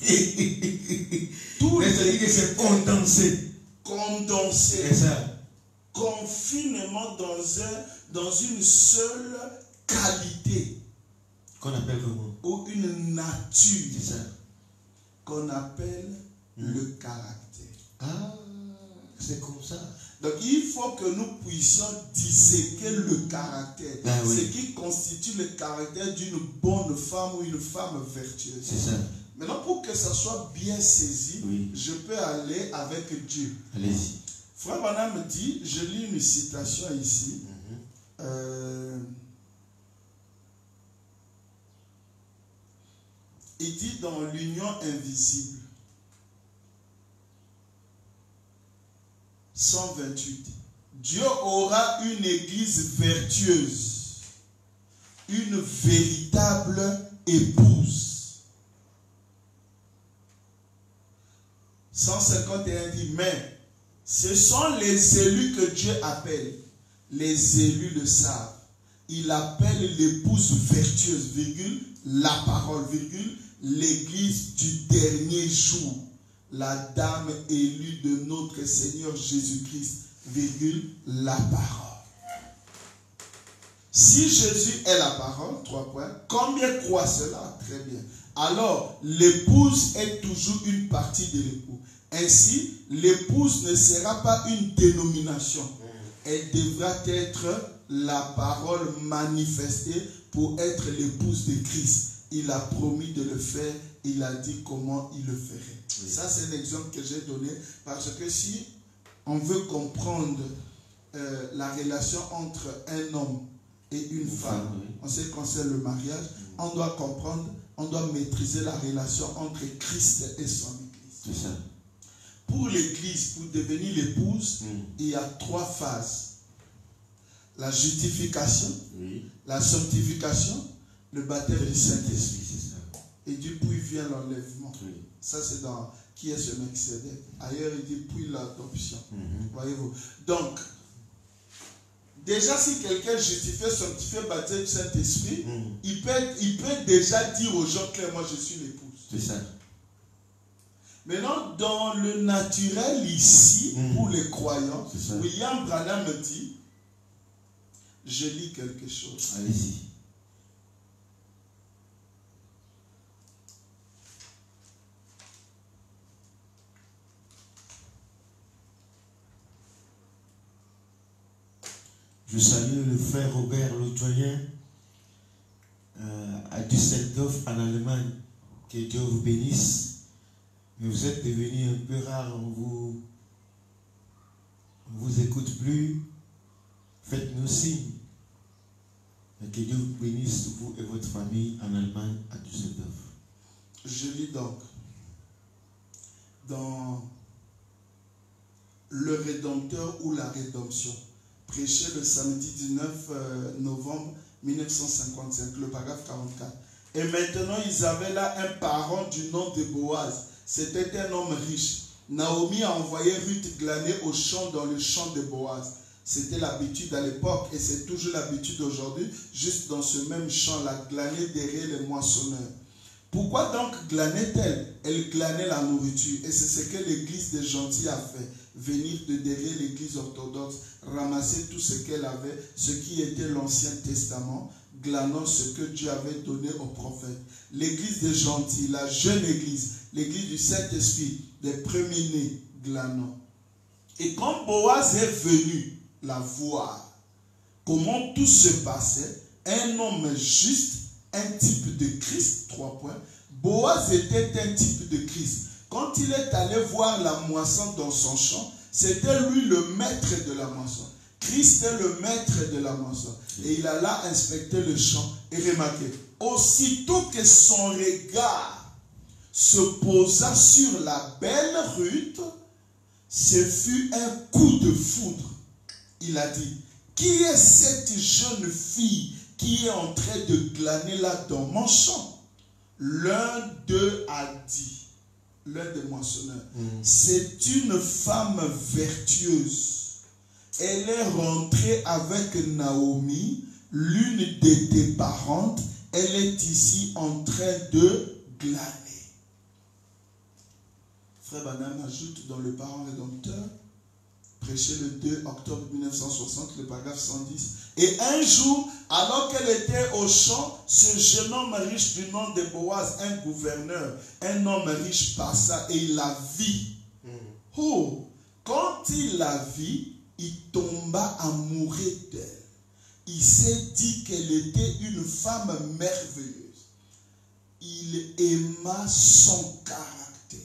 C'est-à-dire que c'est condensé. Condensé. C'est ça. Confinement dans une seule qualité. Qu'on appelle comment? Ou une nature. C'est ça. Qu'on appelle le caractère. C'est comme ça. Donc il faut que nous puissions disséquer le caractère. Ce qui constitue le caractère d'une bonne femme ou une femme vertueuse. C'est ça. Maintenant, pour que ça soit bien saisi, je peux aller avec Dieu. Allez-y. Frère Branham dit, je lis une citation ici. Il dit dans l'union invisible, 128, Dieu aura une église vertueuse, une véritable épouse. 151 dit, mais ce sont les élus que Dieu appelle. Les élus le savent. Il appelle l'épouse vertueuse, virgule, la parole, virgule, l'église du dernier jour. La dame élue de notre Seigneur Jésus-Christ, virgule, la parole. Si Jésus est la parole, 3 points, combien croient cela? Très bien. Alors, l'épouse est toujours une partie de l'époux. Ainsi, l'épouse ne sera pas une dénomination. elle devra être la parole manifestée pour être l'épouse de Christ. Il a promis de le faire, il a dit comment il le ferait. Oui. Ça, c'est un exemple que j'ai donné, parce que si on veut comprendre la relation entre un homme et une femme, oui. En ce qui concerne le mariage, on doit comprendre, on doit maîtriser la relation entre Christ et son Église. C'est ça. Pour l'Église, pour devenir l'épouse, il y a 3 phases. La justification, oui. La sanctification, le baptême du Saint-Esprit. Et du puis vient l'enlèvement. Oui. Ça, c'est dans qui est ce Melchisédek. Ailleurs, il dit puis l'adoption. Voyez-vous. Donc, déjà, si quelqu'un justifie, sanctifie, baptême du Saint-Esprit, il peut déjà dire aux gens clairement, je suis l'épouse. C'est ça. Maintenant, dans le naturel ici, pour les croyants, William Branham me dit, je lis quelque chose. Allez-y. Je salue le frère Robert Lautoyen à Düsseldorf en Allemagne. Que Dieu vous bénisse. Mais vous êtes devenu un peu rare, on vous écoute plus. Faites-nous signe. Et que Dieu vous bénisse, vous et votre famille en Allemagne à Düsseldorf. Je lis donc dans Le Rédempteur ou la Rédemption, prêché le samedi 19 novembre 1955, le paragraphe 44. Et maintenant, ils avaient là un parent du nom de Boaz. C'était un homme riche. Naomi a envoyé Ruth glaner au champ dans le champ de Boaz. C'était l'habitude à l'époque et c'est toujours l'habitude aujourd'hui, juste dans ce même champ, la glaner derrière les moissonneurs. Pourquoi donc glanait-elle? Elle glanait la nourriture et c'est ce que l'église des gentils a fait. Venir de derrière l'église orthodoxe, ramasser tout ce qu'elle avait, ce qui était l'Ancien Testament, glanant ce que Dieu avait donné aux prophètes. L'église des gentils, la jeune église, l'église du Saint-Esprit, des premiers-nés, glanant. Et quand Boaz est venu la voir, comment tout se passait, un homme juste, un type de Christ, 3 points. Boaz était un type de Christ. Quand il est allé voir la moisson dans son champ, c'était lui le maître de la moisson. Christ est le maître de la moisson. Et il alla inspecter le champ et remarquer, aussitôt que son regard se posa sur la belle Ruth, ce fut un coup de foudre. Il a dit, qui est cette jeune fille qui est en train de glaner là dans mon champ? L'un d'eux a dit, l'un des moissonneurs, c'est une femme vertueuse. Elle est rentrée avec Naomi, l'une de tes parentes. Elle est ici en train de glaner. Frère Branham ajoute dans le Parent Rédempteur, prêché le 2 octobre 1960, le paragraphe 110. Et un jour, alors qu'elle était au champ, ce jeune homme riche du nom de Boaz, un gouverneur, un homme riche passa et il la vit. Oh, quand il la vit, il tomba amoureux d'elle. Il s'est dit qu'elle était une femme merveilleuse. Il aima son caractère.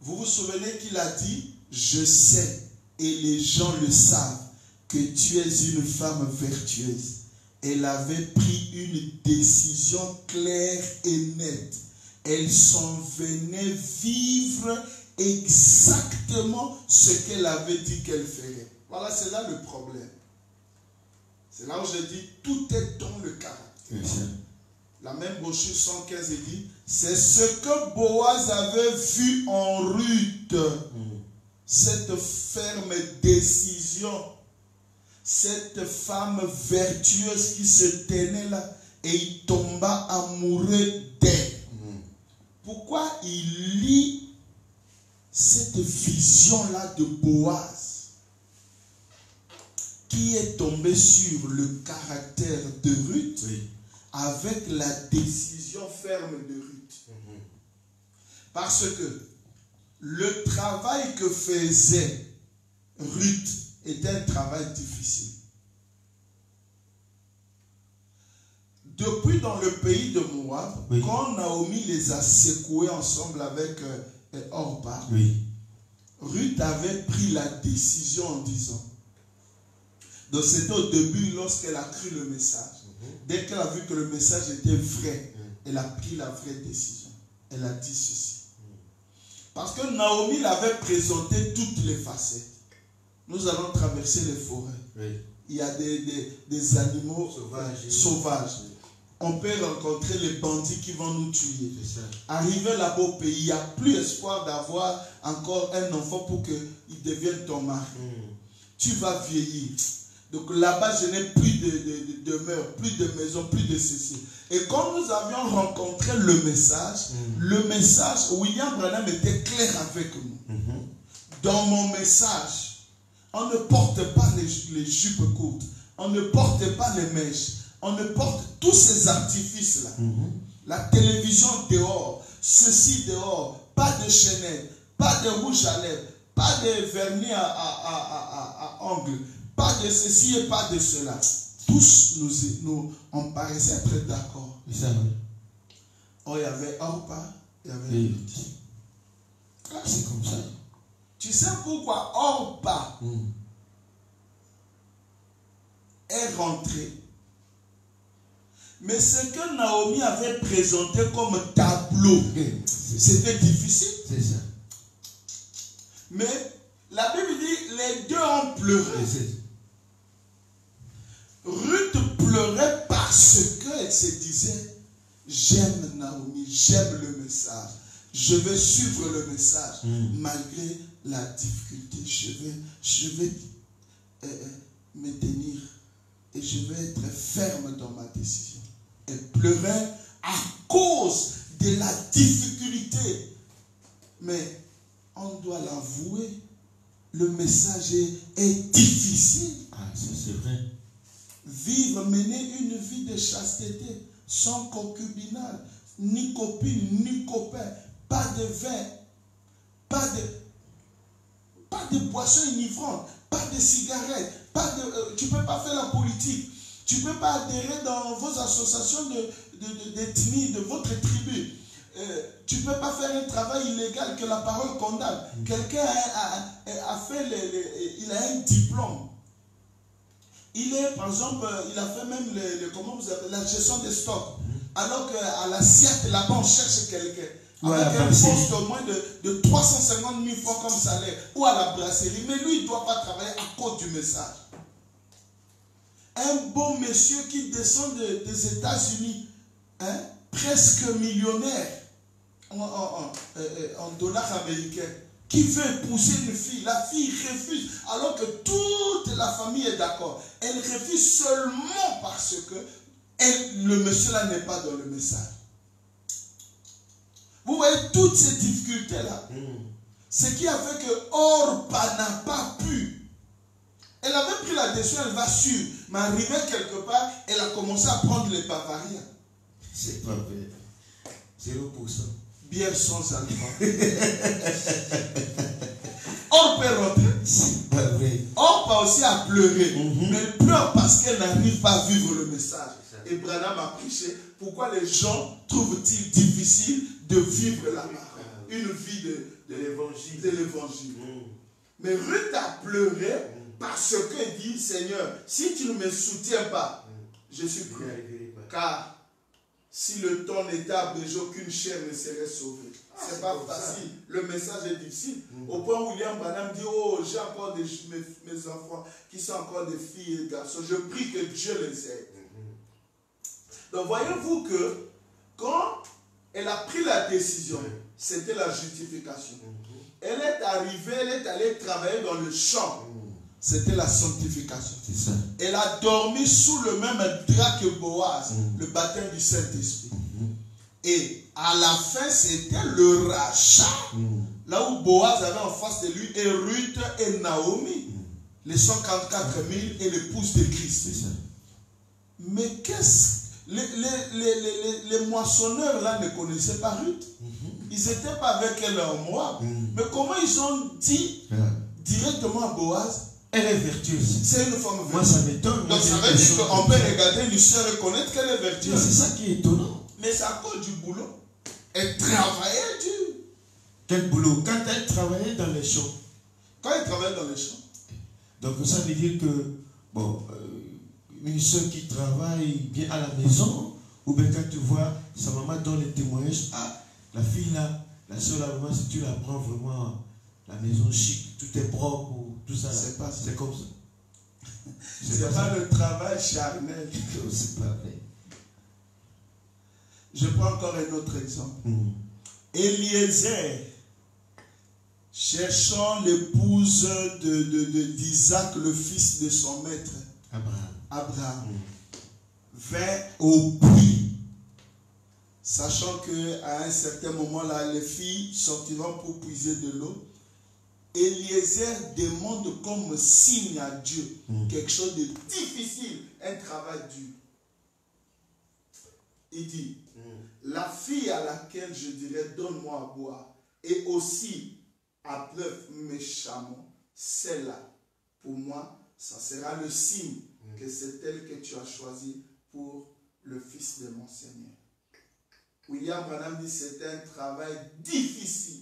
Vous vous souvenez qu'il a dit, je sais, et les gens le savent, que tu es une femme vertueuse. Elle avait pris une décision claire et nette. Elle s'en venait vivre exactement ce qu'elle avait dit qu'elle ferait. Voilà, c'est là le problème. C'est là où je dis, tout est dans le caractère. La même brochure 115 dit, c'est ce que Boaz avait vu en Ruth. Cette ferme décision, cette femme vertueuse qui se tenait là, et il tomba amoureux d'elle. Pourquoi il lit cette vision-là de Boaz qui est tombé sur le caractère de Ruth avec la décision ferme de Ruth? Parce que le travail que faisait Ruth était un travail difficile. Depuis dans le pays de Moab, oui, quand Naomi les a secoués ensemble avec Orpa, oui, Ruth avait pris la décision en disant, donc c'était au début lorsqu'elle a cru le message. Dès qu'elle a vu que le message était vrai, elle a pris la vraie décision. Elle a dit ceci. Parce que Naomi l'avait présenté toutes les facettes. Nous allons traverser les forêts. oui. Il y a des animaux sauvages. On peut rencontrer les bandits qui vont nous tuer. Arriver là-bas au pays, il n'y a plus espoir d'avoir encore un enfant pour qu'il devienne ton mari. Tu vas vieillir. Donc là-bas, je n'ai plus de demeure, plus de maison, plus de ceci. Et quand nous avions rencontré le message, William Branham était clair avec nous. Dans mon message, on ne porte pas les jupes courtes, on ne porte pas les mèches, on ne porte tous ces artifices-là. La télévision dehors, ceci dehors, pas de chaînette, pas de rouge à lèvres, pas de vernis à ongles, pas de ceci et pas de cela. Tous on paraissait être d'accord. Oh, il y avait Orpa, il y avait Ruth. Ah, c'est comme ça. Tu sais pourquoi Orpa est rentrée? Mais ce que Naomi avait présenté comme tableau, c'était difficile. C'est ça. Mais la Bible dit, les deux ont pleuré. Ruth pleurait parce qu'elle se disait, j'aime Naomi, j'aime le message. Je vais suivre le message malgré la difficulté. Je vais me tenir et je vais être ferme dans ma décision. Elle pleurait à cause de la difficulté. Mais on doit l'avouer, le message est difficile. Ah, ça c'est vrai. Mener une vie de chasteté, sans concubinage, ni copine, ni copain, pas de vin, pas de boissons enivrante, pas de cigarettes, tu ne peux pas faire la politique, tu ne peux pas adhérer dans vos associations d'ethnie, de votre tribu. Tu ne peux pas faire un travail illégal que la parole condamne. Quelqu'un a fait, il a un diplôme. Il est, par exemple, il a fait même comment vous appelez, la gestion des stocks. Alors qu'à la SIAT, là-bas, on cherche quelqu'un. Avec un poste au moins de 350 000 francs comme salaire. Ou à la brasserie. Mais lui, il ne doit pas travailler à cause du message. Un beau monsieur qui descend des États-Unis, presque millionnaire, en dollars américains, qui veut épouser une fille. La fille refuse, alors que toute la famille est d'accord. Elle refuse seulement parce que le monsieur là n'est pas dans le message. Vous voyez toutes ces difficultés-là. Ce qui a fait que Orpa n'a pas pu. Elle avait pris la décision, elle va suivre. Mais arrivée quelque part, elle a commencé à prendre les Bavariens. C'est pas vrai. 0%. Bière sans alcool. Orpa est rentrée. C'est pas vrai. Orpa aussi a pleuré. Mais elle pleure parce qu'elle n'arrive pas à vivre le message. Et Branham a prêché. Pourquoi les gens trouvent-ils difficile de vivre la parole? Une vie de l'évangile. Mais Ruth a pleuré parce qu'elle dit, Seigneur, si tu ne me soutiens pas, je suis prêt. Car si le temps n'était abrégé, aucune chair ne serait sauvée. C'est pas facile. Le message est difficile. Au point où William Branham dit, oh, j'ai encore mes enfants qui sont encore des filles et des garçons. Je prie que Dieu les aide. Donc voyez-vous que quand elle a pris la décision, c'était la justification. Elle est arrivée, elle est allée travailler dans le champ. C'était la sanctification. C'est ça. Elle a dormi sous le même drap que Boaz, le baptême du Saint-Esprit. Et à la fin, c'était le rachat. Là où Boaz avait en face de lui, et Ruth et Naomi, les 144 000 et l'épouse de Christ. C'est ça. Mais qu'est-ce les moissonneurs là ne connaissaient pas Ruth. Ils n'étaient pas avec elle en Moab. Mais comment ils ont dit directement à Boaz, Elle est vertueuse. C'est une femme Moi, vertueuse. ça m'étonne. Donc ça veut dire qu'on peut regarder l'issue et reconnaître qu'elle est vertueuse. C'est ça qui est étonnant. Mais c'est à cause du boulot. Elle travaillait dur. Quel boulot? Quand elle travaillait dans les champs. Quand elle travaillait dans les champs. Donc ça veut dire que, bon, une soeur qui travaille bien à la maison, ou bien quand tu vois sa maman donne les témoignages, ah, la fille là, la soeur là, vraiment, si tu la prends vraiment, la maison chic, tout est propre, tout ça là. C'est pas ça. C'est comme ça. C'est pas le travail charnel. C'est pas vrai. Je prends encore un autre exemple. Eliezer, cherchant l'épouse d'Isaac, le fils de son maître, Abraham, vint au puits, sachant qu'à un certain moment là, les filles sortiront pour puiser de l'eau. Eliezer demande comme signe à Dieu quelque chose de difficile, un travail dur. Il dit, la fille à laquelle je dirais donne-moi à boire et aussi à preuve mes chameaux, celle-là, pour moi, ça sera le signe que c'est elle que tu as choisi pour le fils de mon Seigneur. William Branham dit c'était un travail difficile.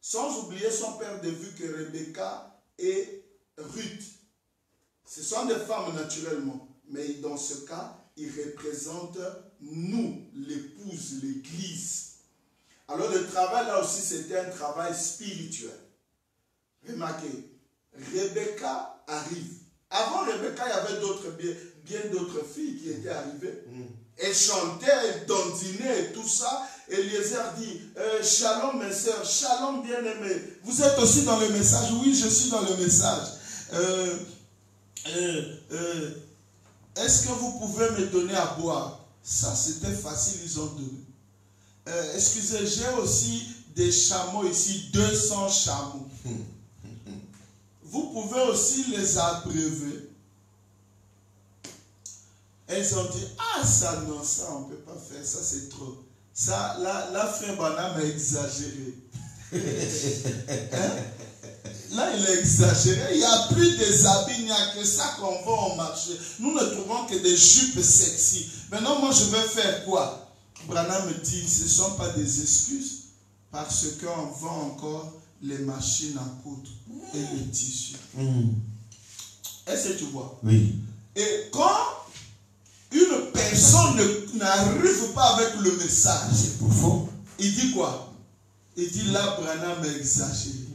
Sans oublier son père de vue que Rebecca et Ruth, ce sont des femmes naturellement, mais dans ce cas, ils représentent nous, l'épouse, l'église. Alors le travail là aussi, c'était un travail spirituel. Remarquez, Rebecca arrive. Avant Rebecca, il y avait bien d'autres filles qui étaient arrivées. Elles chantaient, elles dandinaient et tout ça. Eliezer dit, shalom mes sœurs, shalom bien-aimés. Vous êtes aussi dans le message? Oui, je suis dans le message. Est-ce que vous pouvez me donner à boire? Ça, c'était facile, ils ont donné. Excusez, j'ai aussi des chameaux ici, 200 chameaux. Vous pouvez aussi les abreuver. Elles ont dit, ah ça non, ça on ne peut pas faire, ça c'est trop. Ça, là frère Branham a exagéré. Hein? Là il a exagéré, il n'y a plus des habits, il n'y a que ça qu'on vend au marché. Nous ne trouvons que des jupes sexy. Maintenant moi je vais faire quoi? Branham me dit, ce ne sont pas des excuses, parce qu'on vend encore les machines à coudre et le tissu. Est-ce que tu vois? Oui. Et quand une personne n'arrive pas avec le message, c'est profond. Il dit quoi? Il dit là, Branham a exagéré.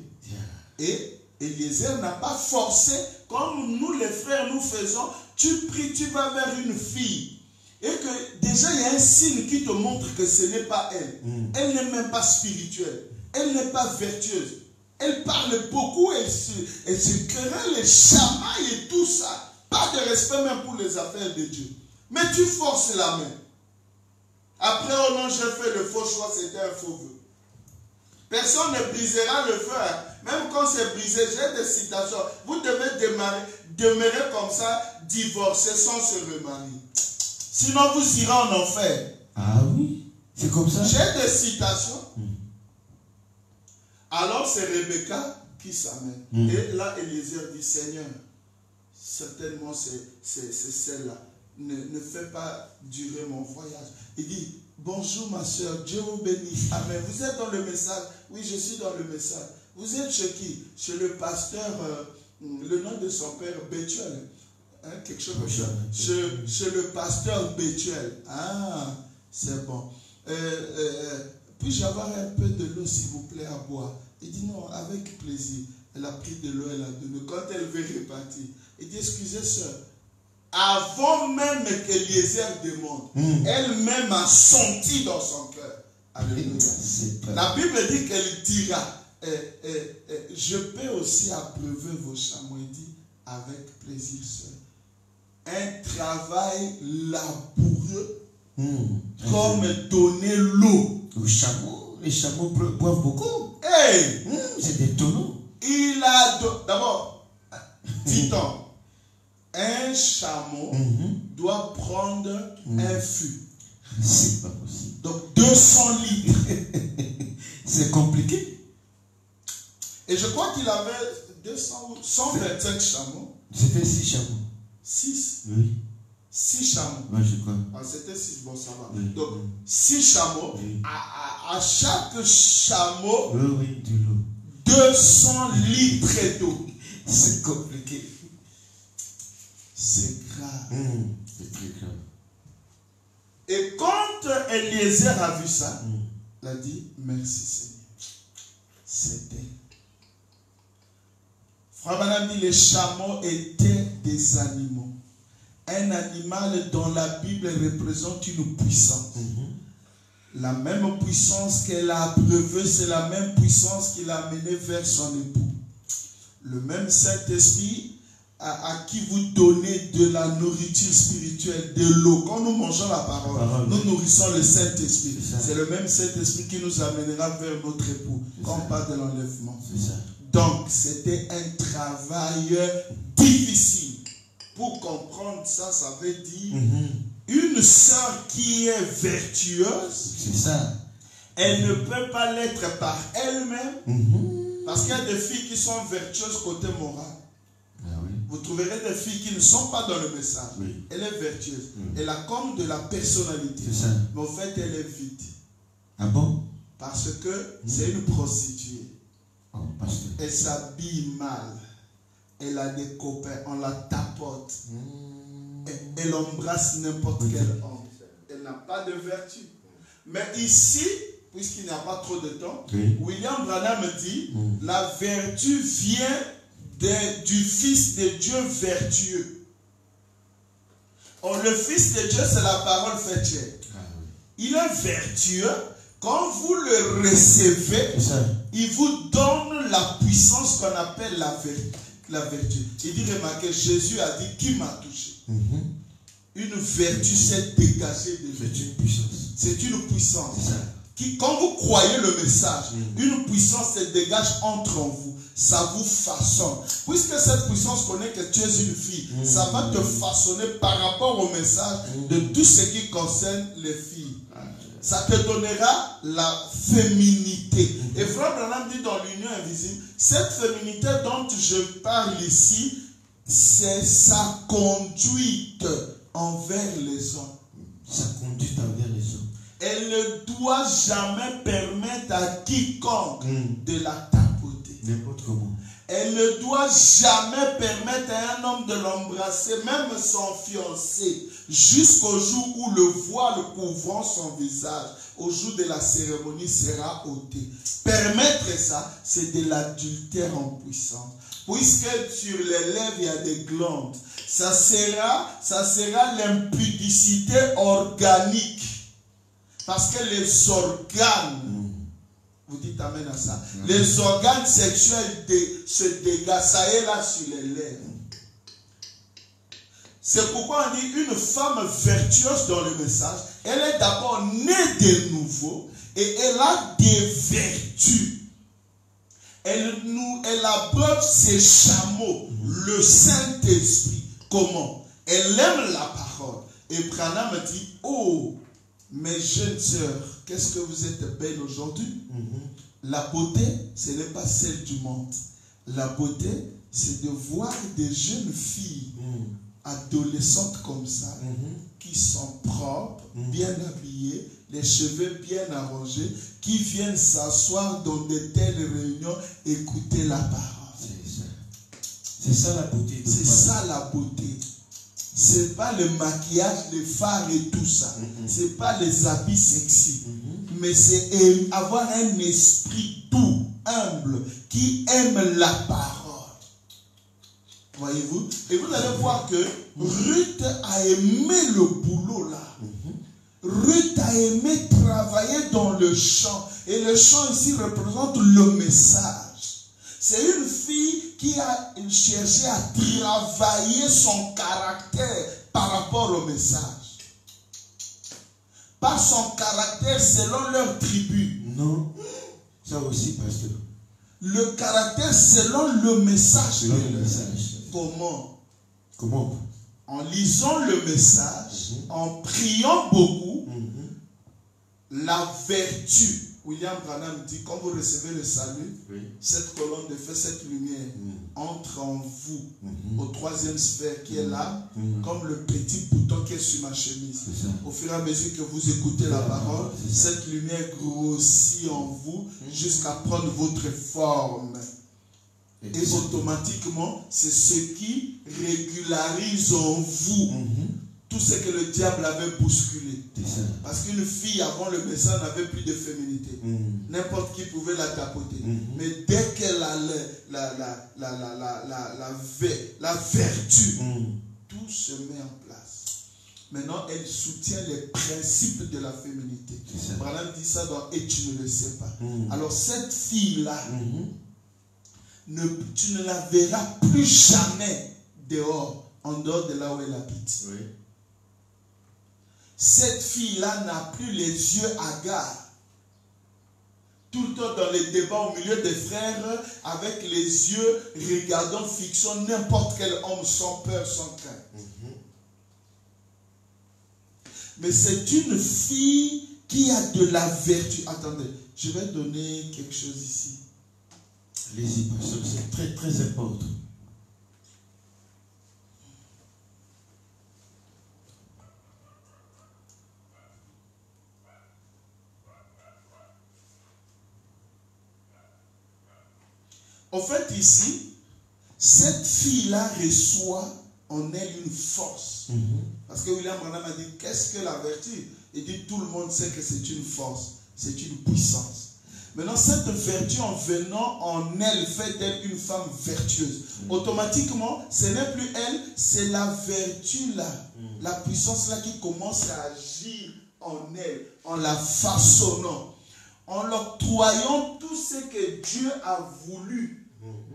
Et Eliezer n'a pas forcé, comme nous les frères nous faisons. Tu pries, tu vas vers une fille. Et que déjà il y a un signe qui te montre que ce n'est pas elle. Elle n'est même pas spirituelle. Elle n'est pas vertueuse. Elle parle beaucoup, elle se querelle, elle chamaille et tout ça. Pas de respect même pour les affaires de Dieu. Mais tu forces la main. Après, oh non, j'ai fait le faux choix, c'était un faux vœu. Personne ne brisera le feu. Hein. Même quand c'est brisé, j'ai des citations. Vous devez demeurer comme ça, divorcer sans se remarier. Sinon, vous irez en enfer. Ah oui, c'est comme ça. J'ai des citations. Alors, c'est Rebecca qui s'amène. Et là, Eliezer dit, Seigneur, certainement c'est celle-là. Ne fais pas durer mon voyage. Il dit, bonjour ma soeur, Dieu vous bénisse. Amen. Vous êtes dans le message? Oui, je suis dans le message. Vous êtes chez qui? Chez le pasteur, le nom de son père, Bethuel. Hein, quelque chose comme ça. Chez le pasteur Bethuel. Ah, c'est bon. Puis-je avoir un peu de l'eau, s'il vous plaît, à boire? Il dit non, avec plaisir. Elle a pris de l'eau, elle a donné. Quand elle veut repartir, il dit, excusez, soeur. Avant même qu'Eliezer demande, elle-même a senti dans son cœur. Alléluia. La Bible dit qu'elle dira, je peux aussi abreuver vos chameaux. Il dit, avec plaisir, soeur. Un travail laboureux, comme donner l'eau. Les chameaux boivent beaucoup. Hey! C'est étonnant. Il a d'abord, dit-on, un chameau doit prendre un fût. C'est pas possible. Donc 200 litres. C'est compliqué. Et je crois qu'il avait 125 chameaux. C'était 6 chameaux. 6. Oui. 6 chameaux. Oui, je crois. Ah, c'était 6, bon, ça va. Oui. Donc, 6 chameaux. Oui. À chaque chameau, Oui, oui, de l'eau. 200 litres d'eau. C'est compliqué. C'est grave. C'est très grave. Et quand Eliezer a vu ça, il a dit merci Seigneur. C'était. Frère Branham dit les chameaux étaient des animaux. Un animal dont la Bible représente une puissance. La même puissance qu'elle a approuvée, c'est la même puissance qui l'a mené vers son époux. Le même Saint-Esprit à qui vous donnez de la nourriture spirituelle, de l'eau. Quand nous mangeons la parole, nous nourrissons le Saint-Esprit. C'est le même Saint-Esprit qui nous amènera vers notre époux quand on parle de l'enlèvement. Donc, c'était un travail difficile. Pour comprendre ça, ça veut dire une sœur qui est vertueuse, elle ne peut pas l'être par elle-même, parce qu'il y a des filles qui sont vertueuses côté moral. Vous trouverez des filles qui ne sont pas dans le message. Elle est vertueuse. Elle a comme de la personnalité. Mais en fait, elle est vide. Ah bon? Parce que c'est une prostituée. Oh, elle s'habille mal. Elle a des copains. On la tapote. Elle embrasse n'importe quel homme. Elle n'a pas de vertu. Mais ici, puisqu'il n'y a pas trop de temps, William Branham dit la vertu vient du Fils de Dieu vertueux. Le Fils de Dieu, c'est la parole faite chair. Il est vertueux. Quand vous le recevez, il vous donne la puissance qu'on appelle la vertu. Il dit, remarquez, Jésus a dit, qui m'a touché? Une vertu s'est dégagée de lui. C'est une puissance. C'est une puissance. Quand vous croyez le message, une puissance se dégage entre vous. Ça vous façonne. Puisque cette puissance connaît que tu es une fille, ça va te façonner par rapport au message de tout ce qui concerne les filles. Ça te donnera la féminité. Et Frère Branham dit dans l'union invisible, cette féminité dont je parle ici, c'est sa conduite envers les hommes. Sa conduite envers les hommes. Elle ne doit jamais permettre à quiconque de la tapoter. N'importe comment. Elle ne doit jamais permettre à un homme de l'embrasser, même son fiancé, jusqu'au jour où le voile couvrant son visage, au jour de la cérémonie, sera ôté. Permettre ça, c'est de l'adultère en puissance. Puisque sur les lèvres, il y a des glandes. Ça sera l'impudicité organique. Parce que les organes, vous dites amen à ça, les organes sexuels se dégagent, ça est là sur les lèvres. C'est pourquoi on dit une femme vertueuse dans le message, elle est d'abord née de nouveau et elle a des vertus. Elle abreuve ses chameaux, le Saint-Esprit. Comment? Elle aime la parole. Et Branham me dit, oh, mes jeunes sœurs, qu'est-ce que vous êtes belles aujourd'hui? La beauté, ce n'est pas celle du monde. La beauté, c'est de voir des jeunes filles, adolescentes comme ça, qui sont propres, bien habillées, les cheveux bien arrangés, qui viennent s'asseoir dans de telles réunions, écouter la parole. C'est ça la beauté. C'est ça la beauté. C'est pas le maquillage, les fards et tout ça. C'est pas les habits sexy. Mais c'est avoir un esprit doux, humble, qui aime la parole. Voyez-vous? Et vous allez voir que Ruth a aimé le boulot là. Ruth a aimé travailler dans le champ. Et le champ ici représente le message. C'est une fille qui a cherché à travailler son caractère par rapport au message. Pas son caractère selon leur tribu. Non, ça aussi, pasteur. Le caractère selon le message. Selon le message. Comment? Comment? En lisant le message, en priant beaucoup, la vertu. William Branham dit, quand vous recevez le salut, cette colonne de feu, cette lumière, entre en vous, au troisième sphère qui est là, comme le petit bouton qui est sur ma chemise. Au fur et à mesure que vous écoutez la parole, cette lumière grossit en vous jusqu'à prendre votre forme. Et automatiquement, c'est ce qui régularise en vous tout ce que le diable avait bousculé. Parce qu'une fille, avant le message, n'avait plus de féminité. N'importe qui pouvait la tapoter. Mais dès qu'elle a la vertu, tout se met en place. Maintenant, elle soutient les principes de la féminité. Branham dit ça dans Et tu ne le sais pas. Alors cette fille-là, tu ne la verras plus jamais dehors, en dehors de là où elle habite. Oui. Cette fille-là n'a plus les yeux hagards. Tout le temps dans les débats au milieu des frères, avec les yeux regardant, fixant n'importe quel homme sans peur, sans crainte. Mais c'est une fille qui a de la vertu. Attendez, je vais donner quelque chose ici. Allez-y, pasteur, c'est très très important. En fait, ici, cette fille-là reçoit en elle une force. Parce que William Branham a dit, qu'est-ce que la vertu? Il dit, tout le monde sait que c'est une force, c'est une puissance. Maintenant, cette vertu en venant en elle fait d'elle une femme vertueuse. Automatiquement, ce n'est plus elle, c'est la vertu là, la puissance là qui commence à agir en elle, en la façonnant, en l'octroyant tout ce que Dieu a voulu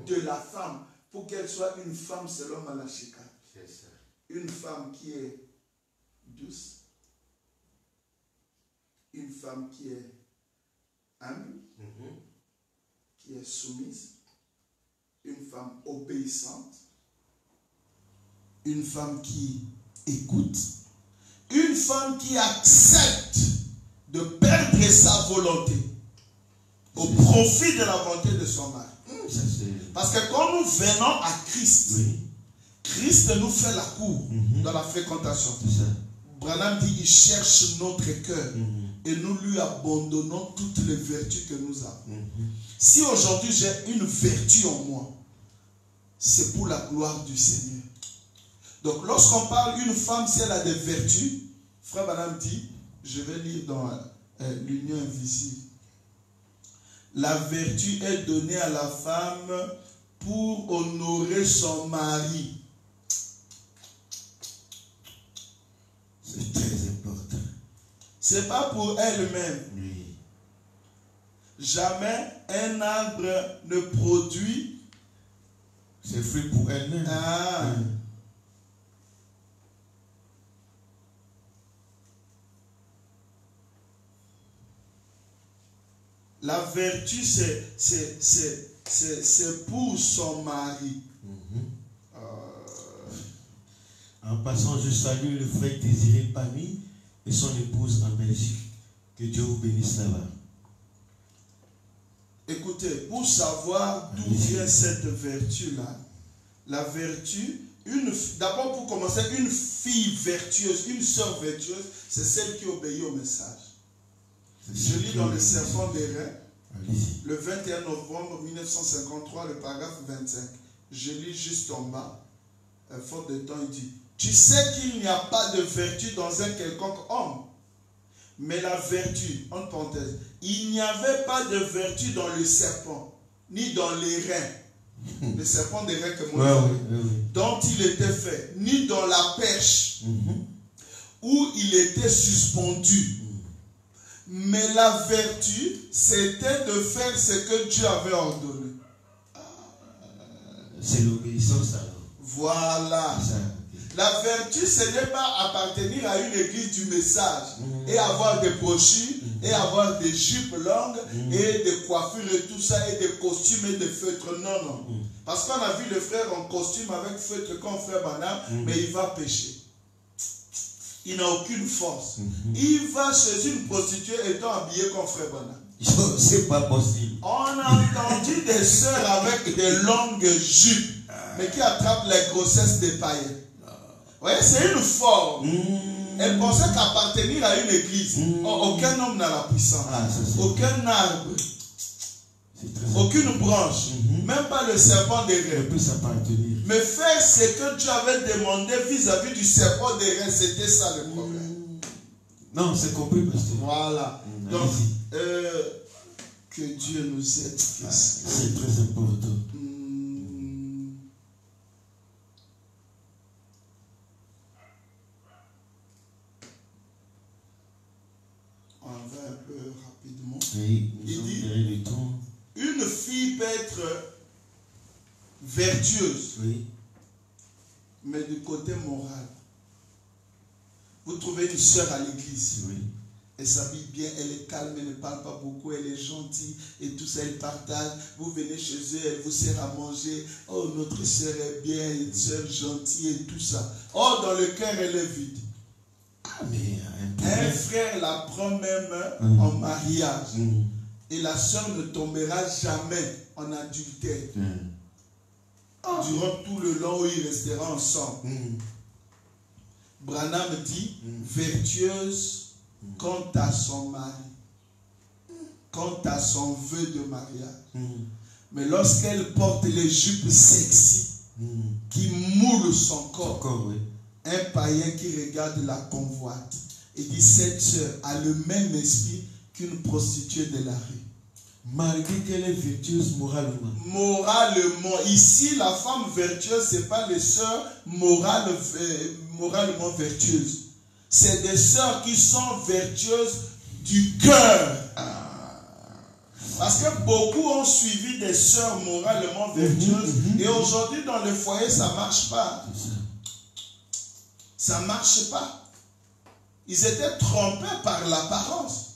de la femme pour qu'elle soit une femme selon Malachika. Une femme qui est douce, une femme qui est humble, qui est soumise, une femme obéissante, une femme qui écoute, une femme qui accepte de perdre sa volonté au profit de la volonté de son mari. Parce que quand nous venons à Christ, Christ nous fait la cour dans la fréquentation. Branham dit il cherche notre cœur et nous lui abandonnons toutes les vertus que nous avons. Si aujourd'hui j'ai une vertu en moi, c'est pour la gloire du Seigneur. Donc lorsqu'on parle d'une femme, si elle a des vertus, Frère Branham dit, je vais lire dans l'Union invisible, la vertu est donnée à la femme pour honorer son mari. C'est très important. C'est pas pour elle-même. Oui. Jamais un arbre ne produit ses fruits pour elle-même. Ah. Oui. La vertu, c'est pour son mari. En passant, je salue le frère Désiré Pami et son épouse en Belgique. Que Dieu vous bénisse là-bas. Écoutez, pour savoir d'où vient cette vertu-là, la vertu, d'abord pour commencer, une fille vertueuse, une sœur vertueuse, c'est celle qui obéit au message. Je lis dans le Serpent des Reins, le 21 novembre 1953, le paragraphe 25. Je lis juste en bas, faute de temps, il dit, tu sais qu'il n'y a pas de vertu dans un quelconque homme, mais la vertu, entre parenthèses, il n'y avait pas de vertu dans le serpent, ni dans les reins, le serpent des reins que moi dont il était fait, ni dans la perche, où il était suspendu. Mais la vertu, c'était de faire ce que Dieu avait ordonné. C'est l'obéissance alors. Voilà. La vertu, ce n'est pas appartenir à une église du message et avoir des brochures et avoir des jupes longues et des coiffures et tout ça et des costumes et des feutres. Non, non. Parce qu'on a vu le frère en costume avec feutre comme frère Branham, mais il va pécher. Il n'a aucune force. Il va chez une prostituée étant habillé comme frère Branham. c'est pas possible. On a entendu des sœurs avec des longues jupes, mais qui attrapent les grossesses des païens. Vous voyez, c'est une forme. Elle pensait qu'appartenir à une église. Aucun homme n'a la puissance. Aucun arbre. Aucune branche. Même pas le serpent des reins. Ne peut s'appartenir. Mais faire ce que Dieu avait demandé vis-à-vis du serpent des reins, c'était ça le problème. Non, c'est compris, pasteur. Voilà. Donc, que Dieu nous aide. C'est très important. On va un peu rapidement. Oui, Il nous dit, avons le temps. une fille peut être vertueuse, Oui. mais du côté moral. Vous trouvez une sœur à l'église. Oui. Elle s'habille bien, elle est calme, elle ne parle pas beaucoup, elle est gentille et tout ça, elle partage. Vous venez chez eux, elle vous sert à manger. Oh, notre sœur est bien, une sœur gentille et tout ça. Oh, dans le cœur, elle est vide. Ah, mais Un frère la prend même en mariage. Et la sœur ne tombera jamais en adultère. Durant tout le long où ils resteront ensemble. Branham dit, vertueuse quant à son mari, quant à son vœu de mariage. Mais lorsqu'elle porte les jupes sexy, qui moulent son corps, oui. un païen qui regarde la convoite et dit, cette sœur a le même esprit qu'une prostituée de la rue. Malgré qu'elle est vertueuse moralement. Moralement. Ici, la femme vertueuse, ce n'est pas les sœurs moralement vertueuses. C'est des sœurs qui sont vertueuses du cœur. Parce que beaucoup ont suivi des sœurs moralement vertueuses. Et aujourd'hui, dans le foyer, ça ne marche pas. Ça ne marche pas. Ils étaient trompés par l'apparence.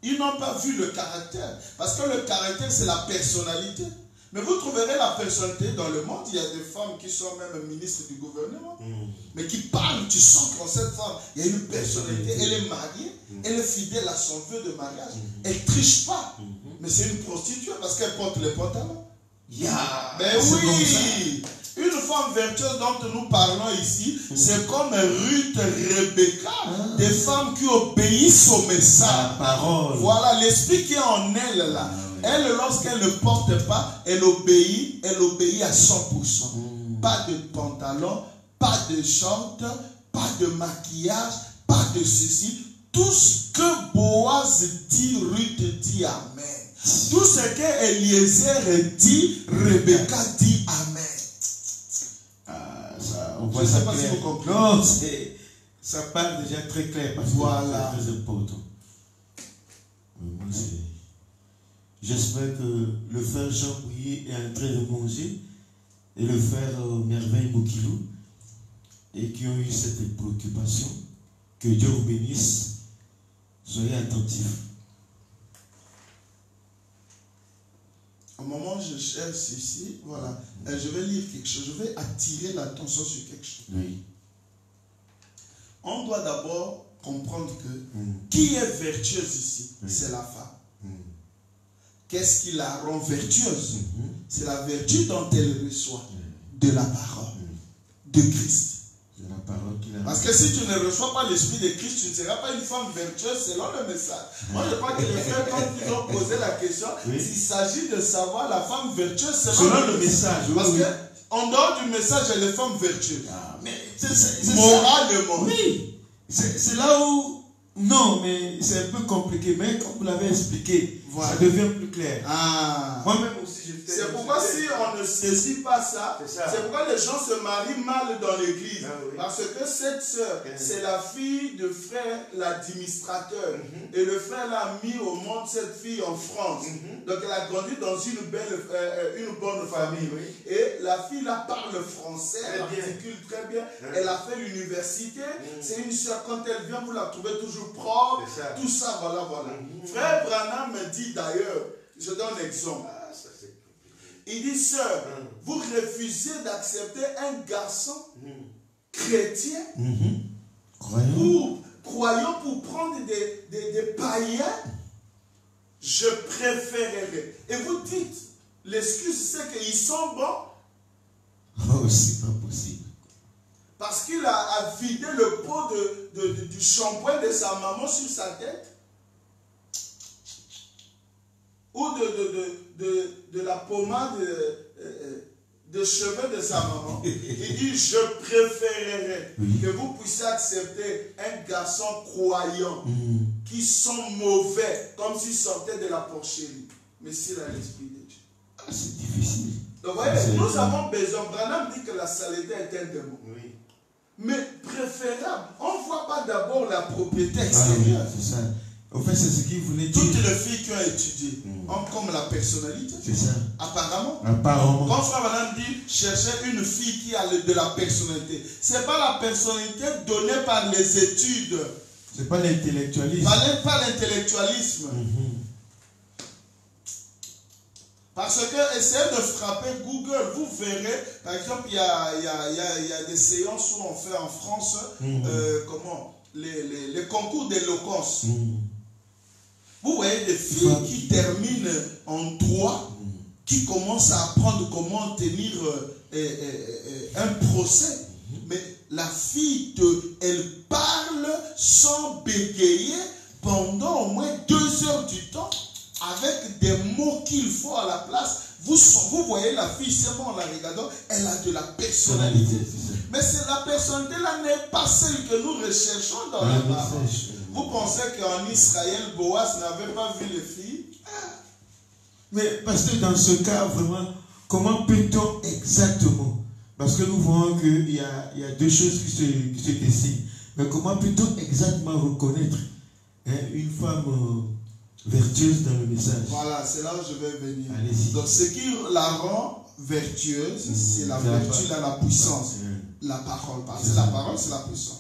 Ils n'ont pas vu le caractère. Parce que le caractère, c'est la personnalité. Mais vous trouverez la personnalité dans le monde. Il y a des femmes qui sont même ministres du gouvernement. Mais qui parlent, tu sens qu'en cette femme, il y a une personnalité. Elle est mariée, elle est fidèle à son vœu de mariage. Elle ne triche pas. Mais c'est une prostituée parce qu'elle porte les pantalons. Mais oui! Une femme vertueuse dont nous parlons ici, c'est comme Ruth, Rebecca, des femmes qui obéissent au message. Voilà, l'esprit qui est en elle là. Elle, lorsqu'elle ne porte pas, elle obéit à 100%. Pas de pantalon, pas de short, pas de maquillage, pas de ceci. Tout ce que Boaz dit, Ruth dit Amen. Tout ce que Eliezer dit, Rebecca dit Amen. On voit ça pas si vous comprenez. Non, ça parle déjà très clair parce que voilà. c'est très important. J'espère que le frère Jean Bouillet est en train de manger et le frère Merveille Boukilou et qui ont eu cette préoccupation. Que Dieu vous bénisse. Soyez attentifs. Au moment où je cherche ici, voilà, je vais lire quelque chose, je vais attirer l'attention sur quelque chose. Oui. On doit d'abord comprendre que qui est vertueuse ici, c'est la femme. Qu'est-ce qui la rend vertueuse? C'est la vertu dont elle reçoit de la parole de Christ. Parce que si tu ne reçois pas l'esprit de Christ, tu ne seras pas une femme vertueuse selon le message. Moi, je crois que les frères, quand ils ont posé la question, il s'agit de savoir la femme vertueuse selon le message. Parce que en dehors du message, il y a les femmes vertueuses. Mais moralement. Oui. C'est là où... Non, mais c'est un peu compliqué. Mais comme vous l'avez expliqué, ça devient plus clair. Moi-même aussi, c'est pourquoi si on ne saisit pas ça, c'est pourquoi les gens se marient mal dans l'église. Parce que cette sœur, c'est la fille de frère l'administrateur. Et le frère l'a mis au monde cette fille en France. Donc elle a grandi dans une bonne famille. Et la fille là parle français, elle articule très bien. Elle a fait l'université. C'est une sœur, quand elle vient, vous la trouvez toujours propre. Tout ça, voilà. Frère Branham me dit d'ailleurs, je donne un exemple. Il dit, sœur, vous refusez d'accepter un garçon chrétien croyant pour prendre des païens. je préférerais. Et vous dites, l'excuse c'est qu'ils sont bons. Oh, c'est pas possible. Parce qu'il a vidé le pot du shampoing de sa maman sur sa tête. Ou de la pommade de cheveux de sa maman. Il dit, je préférerais que vous puissiez accepter un garçon croyant qui sont mauvais, comme s'il sortait de la porcherie. Mais s'il a l'esprit de Dieu. Ah, c'est difficile. Donc, vous voyez, nous avons besoin. Branham dit que la saleté est un démon. Oui. Mais préférable, on ne voit pas d'abord la propriété extérieure. Ah, c'est ça. En fait, c'est ce qu'il voulait dire. Toutes les filles qui ont étudié ont comme la personnalité. C'est ça. Apparemment. Apparemment. Quand Frère Branham dit chercher une fille qui a de la personnalité, ce n'est pas la personnalité donnée par les études. C'est pas l'intellectualisme. Pas l'intellectualisme. Parce que essayez de frapper Google, vous verrez, par exemple, il y a des séances où on fait en France, les concours d'éloquence. Vous voyez des filles qui terminent en droit, qui commencent à apprendre comment tenir un procès. Mais la fille, elle parle sans bégayer pendant au moins 2 heures du temps, avec des mots qu'il faut à la place. Vous voyez la fille, c'est bon en la regardant, elle a de la personnalité. Mais la personnalité-là n'est pas celle que nous recherchons dans la parole. Vous pensez qu'en Israël, Boaz n'avait pas vu les filles? Mais parce que dans ce cas, vraiment, comment peut-on exactement? Parce que nous voyons qu'il y a 2 choses qui se dessinent. Mais comment peut-on exactement reconnaître une femme vertueuse dans le message? Voilà, c'est là où je vais venir. Allez-y. Donc ce qui la rend vertueuse, c'est la vertu, la puissance. La parole, c'est la parole, c'est la puissance.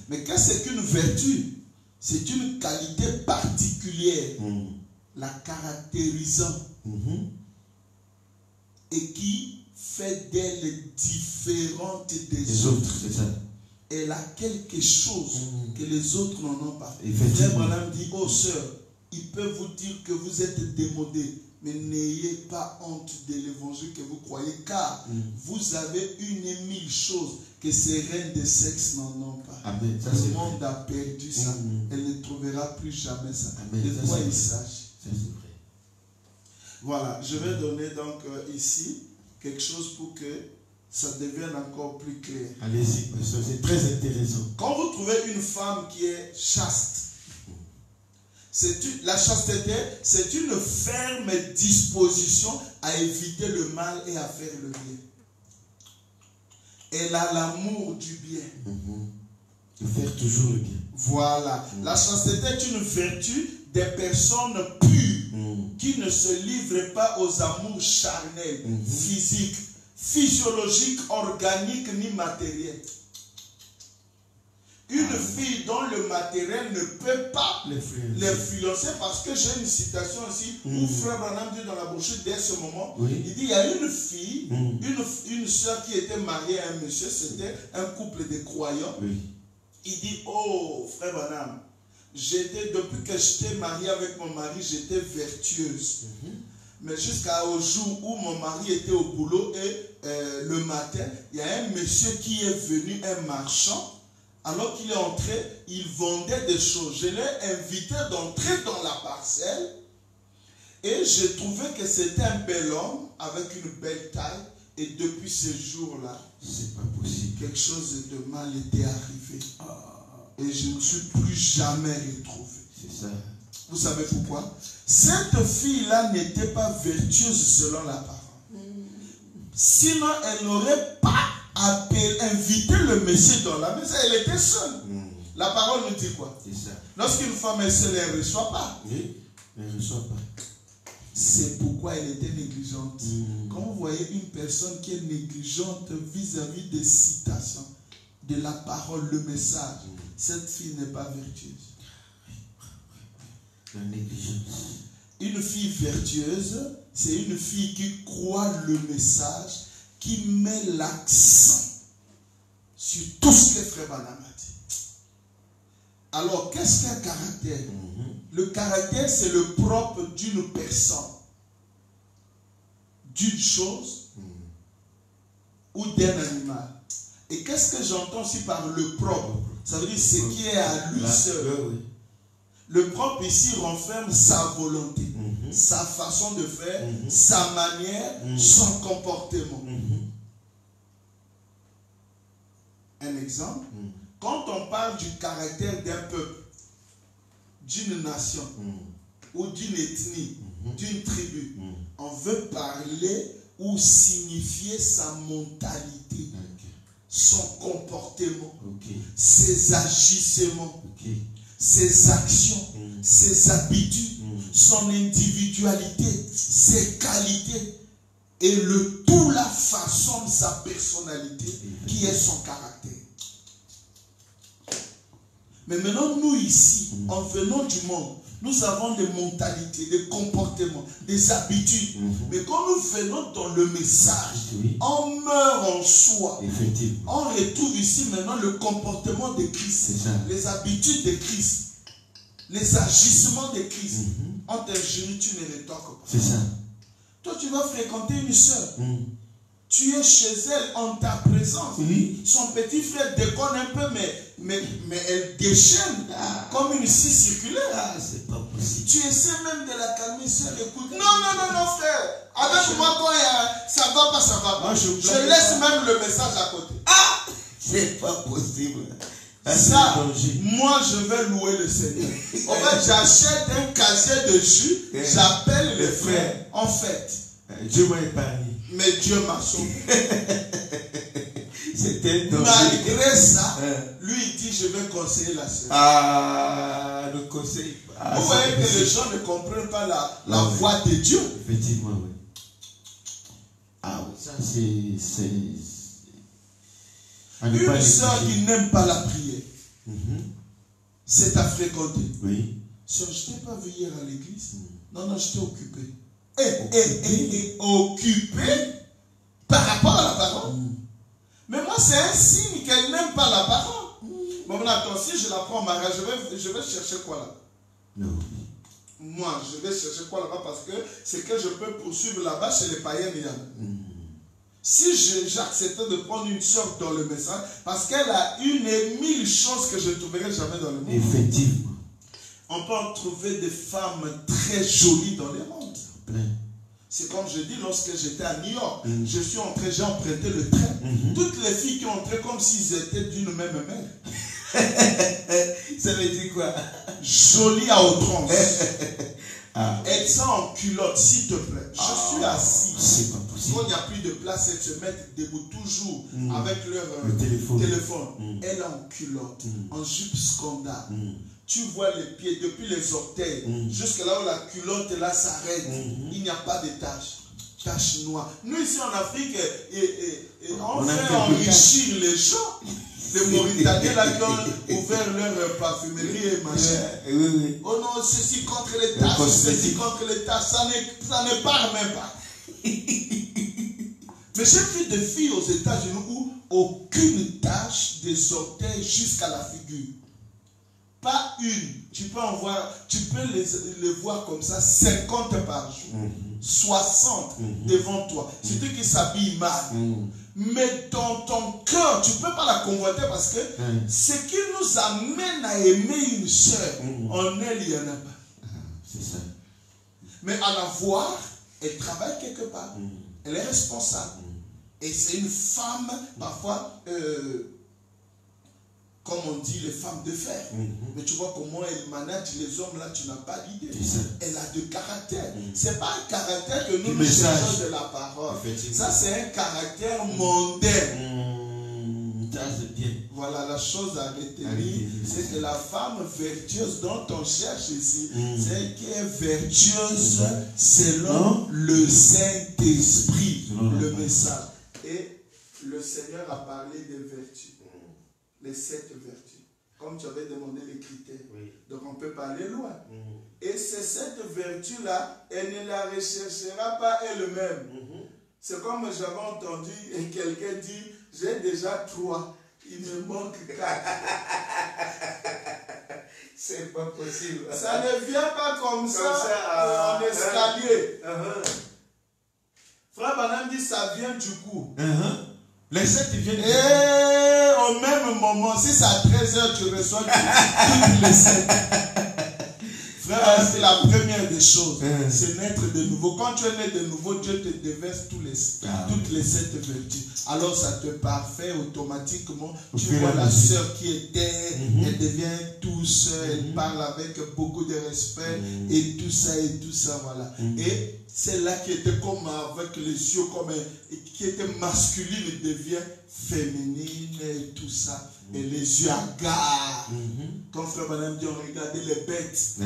Mais qu'est-ce que c'est qu'une vertu? C'est une qualité particulière, la caractérisant et qui fait d'elle différente des autres. C'est ça. Elle a quelque chose que les autres n'en ont pas. Frère Branham dit, oh sœur, ils peuvent vous dire que vous êtes démodés, mais n'ayez pas honte de l'évangile que vous croyez, car vous avez 1000 choses que ces reines de sexe n'en ont pas. Amen. Ça, le monde a perdu ça. Elle ne trouvera plus jamais ça. Amen. De quoi il s'agit? Ça, c'est vrai. Voilà, je vais donner donc ici quelque chose pour que ça devienne encore plus clair. Allez-y, parce que c'est très intéressant. Quand vous trouvez une femme qui est chaste, la chasteté, c'est une ferme disposition à éviter le mal et à faire le bien. Elle a l'amour du bien. De faire toujours le bien. Voilà. La chasteté est une vertu des personnes pures qui ne se livrent pas aux amours charnels, physiques, physiologiques, organiques ni matériels. Une fille dont le matériel ne peut pas l'influencer, parce que j'ai une citation ici où Frère Branham dit dans la brochure dès ce moment, il dit il y a une fille, une soeur qui était mariée à un monsieur, c'était un couple de croyants. Il dit, oh Frère Branham, depuis que j'étais mariée avec mon mari, j'étais vertueuse. Mais jusqu'au jour où mon mari était au boulot et le matin, il y a un monsieur qui est venu, un marchand. Alors qu'il est entré, il vendait des choses. Je l'ai invité d'entrer dans la parcelle et j'ai trouvé que c'était un bel homme avec une belle taille. Et depuis ce jour-là, c'est pas possible. Quelque chose de mal était arrivé. Et je ne suis plus jamais retrouvé. C'est ça. Vous savez pourquoi? Cette fille-là n'était pas vertueuse selon la parole. Sinon, elle n'aurait pas inviter le monsieur dans la maison. Elle était seule. La parole nous dit quoi? Lorsqu'une femme est seule, elle ne reçoit pas. Oui, elle ne reçoit pas. C'est pourquoi elle était négligente. Quand vous voyez une personne qui est négligente vis-à-vis des citations, de la parole, le message, cette fille n'est pas vertueuse. La négligence. Une fille vertueuse, c'est une fille qui croit le message, qui met l'accent sur tout ce que Frère Branham a dit. Alors, qu'est-ce qu'un caractère? Le caractère, c'est le propre d'une personne, d'une chose ou d'un animal. Et qu'est-ce que j'entends aussi par le propre? Ça veut dire ce qui est à lui seul. Le propre ici renferme sa volonté, sa façon de faire, sa manière, son comportement. Un exemple, quand on parle du caractère d'un peuple, d'une nation ou d'une ethnie, d'une tribu, on veut parler ou signifier sa mentalité, son comportement, ses agissements, ses actions, ses habitudes, son individualité, ses qualités et le tout la façon de sa personnalité qui est son caractère. Mais maintenant, nous ici, en venant du monde, nous avons des mentalités, des comportements, des habitudes. Mais quand nous venons dans le message, on meurt en soi. On retrouve ici maintenant le comportement de Christ, les habitudes de Christ, les agissements de Christ. On t'injurie, tu ne rétorques pas. C'est ça. Toi, tu vas fréquenter une soeur. Tu es chez elle en ta présence. Son petit frère déconne un peu, mais elle déchaîne comme une scie circulaire. C'est pas possible. Tu essaies même de la calmer, soeur, écoute. Non, frère. Avec moi, quand ça va pas, ça va pas. Moi, je laisse même le message à côté. C'est pas possible. Ça, moi, je vais louer le Seigneur. En fait, j'achète un casier de jus, j'appelle les frères. En fait, Dieu m'a épargné. Mais Dieu m'a sauvé. Malgré ça, lui il dit je vais conseiller la soeur. Ne conseille pas. Vous voyez que les gens ne comprennent pas la voix de Dieu. Effectivement, oui. Ça c'est. Une soeur qui n'aime pas la prière, c'est à fréquenter. Oui. Soeur, je ne t'ai pas vu hier à l'église. Non, j'étais occupé. Occupé par rapport à la parole. Mais moi, c'est un signe qu'elle n'aime pas la parole. Bon, attends, si je la prends en mariage, je vais chercher quoi là? Non. Moi, je vais chercher quoi là-bas parce que c'est que je peux poursuivre là-bas chez les païens. Si j'acceptais de prendre une soeur dans le message, parce qu'elle a une et mille choses que je ne trouverai jamais dans le monde. Effectivement. On peut en trouver des femmes très jolies dans le monde. C'est comme je dis, lorsque j'étais à New York, j'ai emprunté le train. Toutes les filles qui ont entré comme s'ils étaient d'une même mère. Ça veut dire quoi? Jolies à outrance. Elles sont en culotte, s'il te plaît. Je suis assis. C'est pas possible. Quand il n'y a plus de place, elles se mettent debout toujours avec leur téléphone. Elles en culotte, en jupe scandale. Tu vois les pieds depuis les orteils jusqu'à là où la culotte là s'arrête. Il n'y a pas de taches noires. Nous ici en Afrique, on fait enrichir les gens. Les Mauritaniens là qui ont ouvert leur parfumerie et machin. Oh non, ceci contre les taches, ceci contre les taches, ça ne part même pas. Mais j'ai vu des filles aux États-Unis où aucune tache des orteils jusqu'à la figure. Pas une. Tu peux les voir comme ça 50 par jour. 60 devant toi. C'est eux qui s'habillent mal. Mais dans ton cœur, tu ne peux pas la convoiter parce que ce qui nous amène à aimer une sœur, en elle, il n'y en a pas. C'est ça. Mais à la voir, elle travaille quelque part. Elle est responsable. Et c'est une femme, parfois, comme on dit, les femmes de fer. Mais tu vois comment elle manage les hommes, là, tu n'as pas l'idée. Elle a de caractère. Ce n'est pas un caractère que nous cherchons de la parole. Ça, c'est un caractère mondain. Ça, c'est bien. Voilà, la chose à retenir, c'est que la femme vertueuse dont on cherche ici, c'est qui est vertueuse selon le Saint-Esprit, le message. Et le Seigneur a parlé des vertus. Les 7 vertus. Comme tu avais demandé les critères. Donc on peut pas aller loin. Et ces 7 vertus-là, elle ne la recherchera pas elle-même. C'est comme j'avais entendu et quelqu'un dit, j'ai déjà 3. Il me manque 4. C'est pas possible. Ça ne vient pas comme ça en escalier. Frère Branham dit ça vient du coup. Les 7 viennent. Et au même moment, si c'est à 13h, tu reçois toutes les 7. Frère, c'est la première des choses. C'est naître de nouveau. Quand tu es né de nouveau, Dieu te déverse toutes les 7 vertus. Alors ça te parfait automatiquement. Tu vois la sœur qui était, elle devient douce, elle parle avec beaucoup de respect et tout ça, voilà. Et celle-là qui était comme avec les yeux, comme qui était masculine, devient féminine et tout ça. Et les yeux hagards. Quand Frère Branham dit, on regardait les bêtes.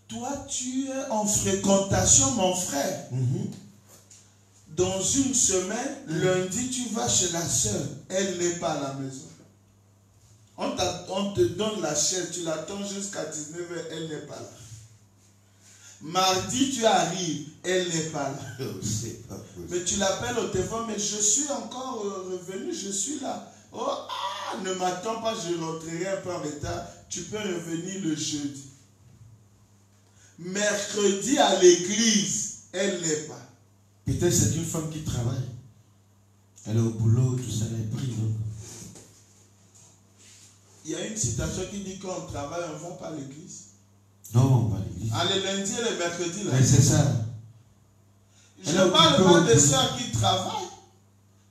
Toi, tu es en fréquentation, mon frère. Dans une semaine, lundi, tu vas chez la sœur. Elle n'est pas à la maison. On te donne la chaise, tu l'attends jusqu'à 19h, elle n'est pas là. Mardi, tu arrives, elle n'est pas là. Mais tu l'appelles au téléphone, mais je suis encore revenu, je suis là. Ne m'attends pas, je rentrerai un peu en retard. Tu peux revenir le jeudi. Mercredi à l'église, elle n'est pas. Peut-être c'est une femme qui travaille. Elle est au boulot, tout ça, elle est prise. Il y a une citation qui dit qu'on travaille, on ne va pas à l'église. Non, pas à l'église. Les lundis et les mercredis, là. Mais c'est ça. Je ne parle pas des sœurs qui travaillent.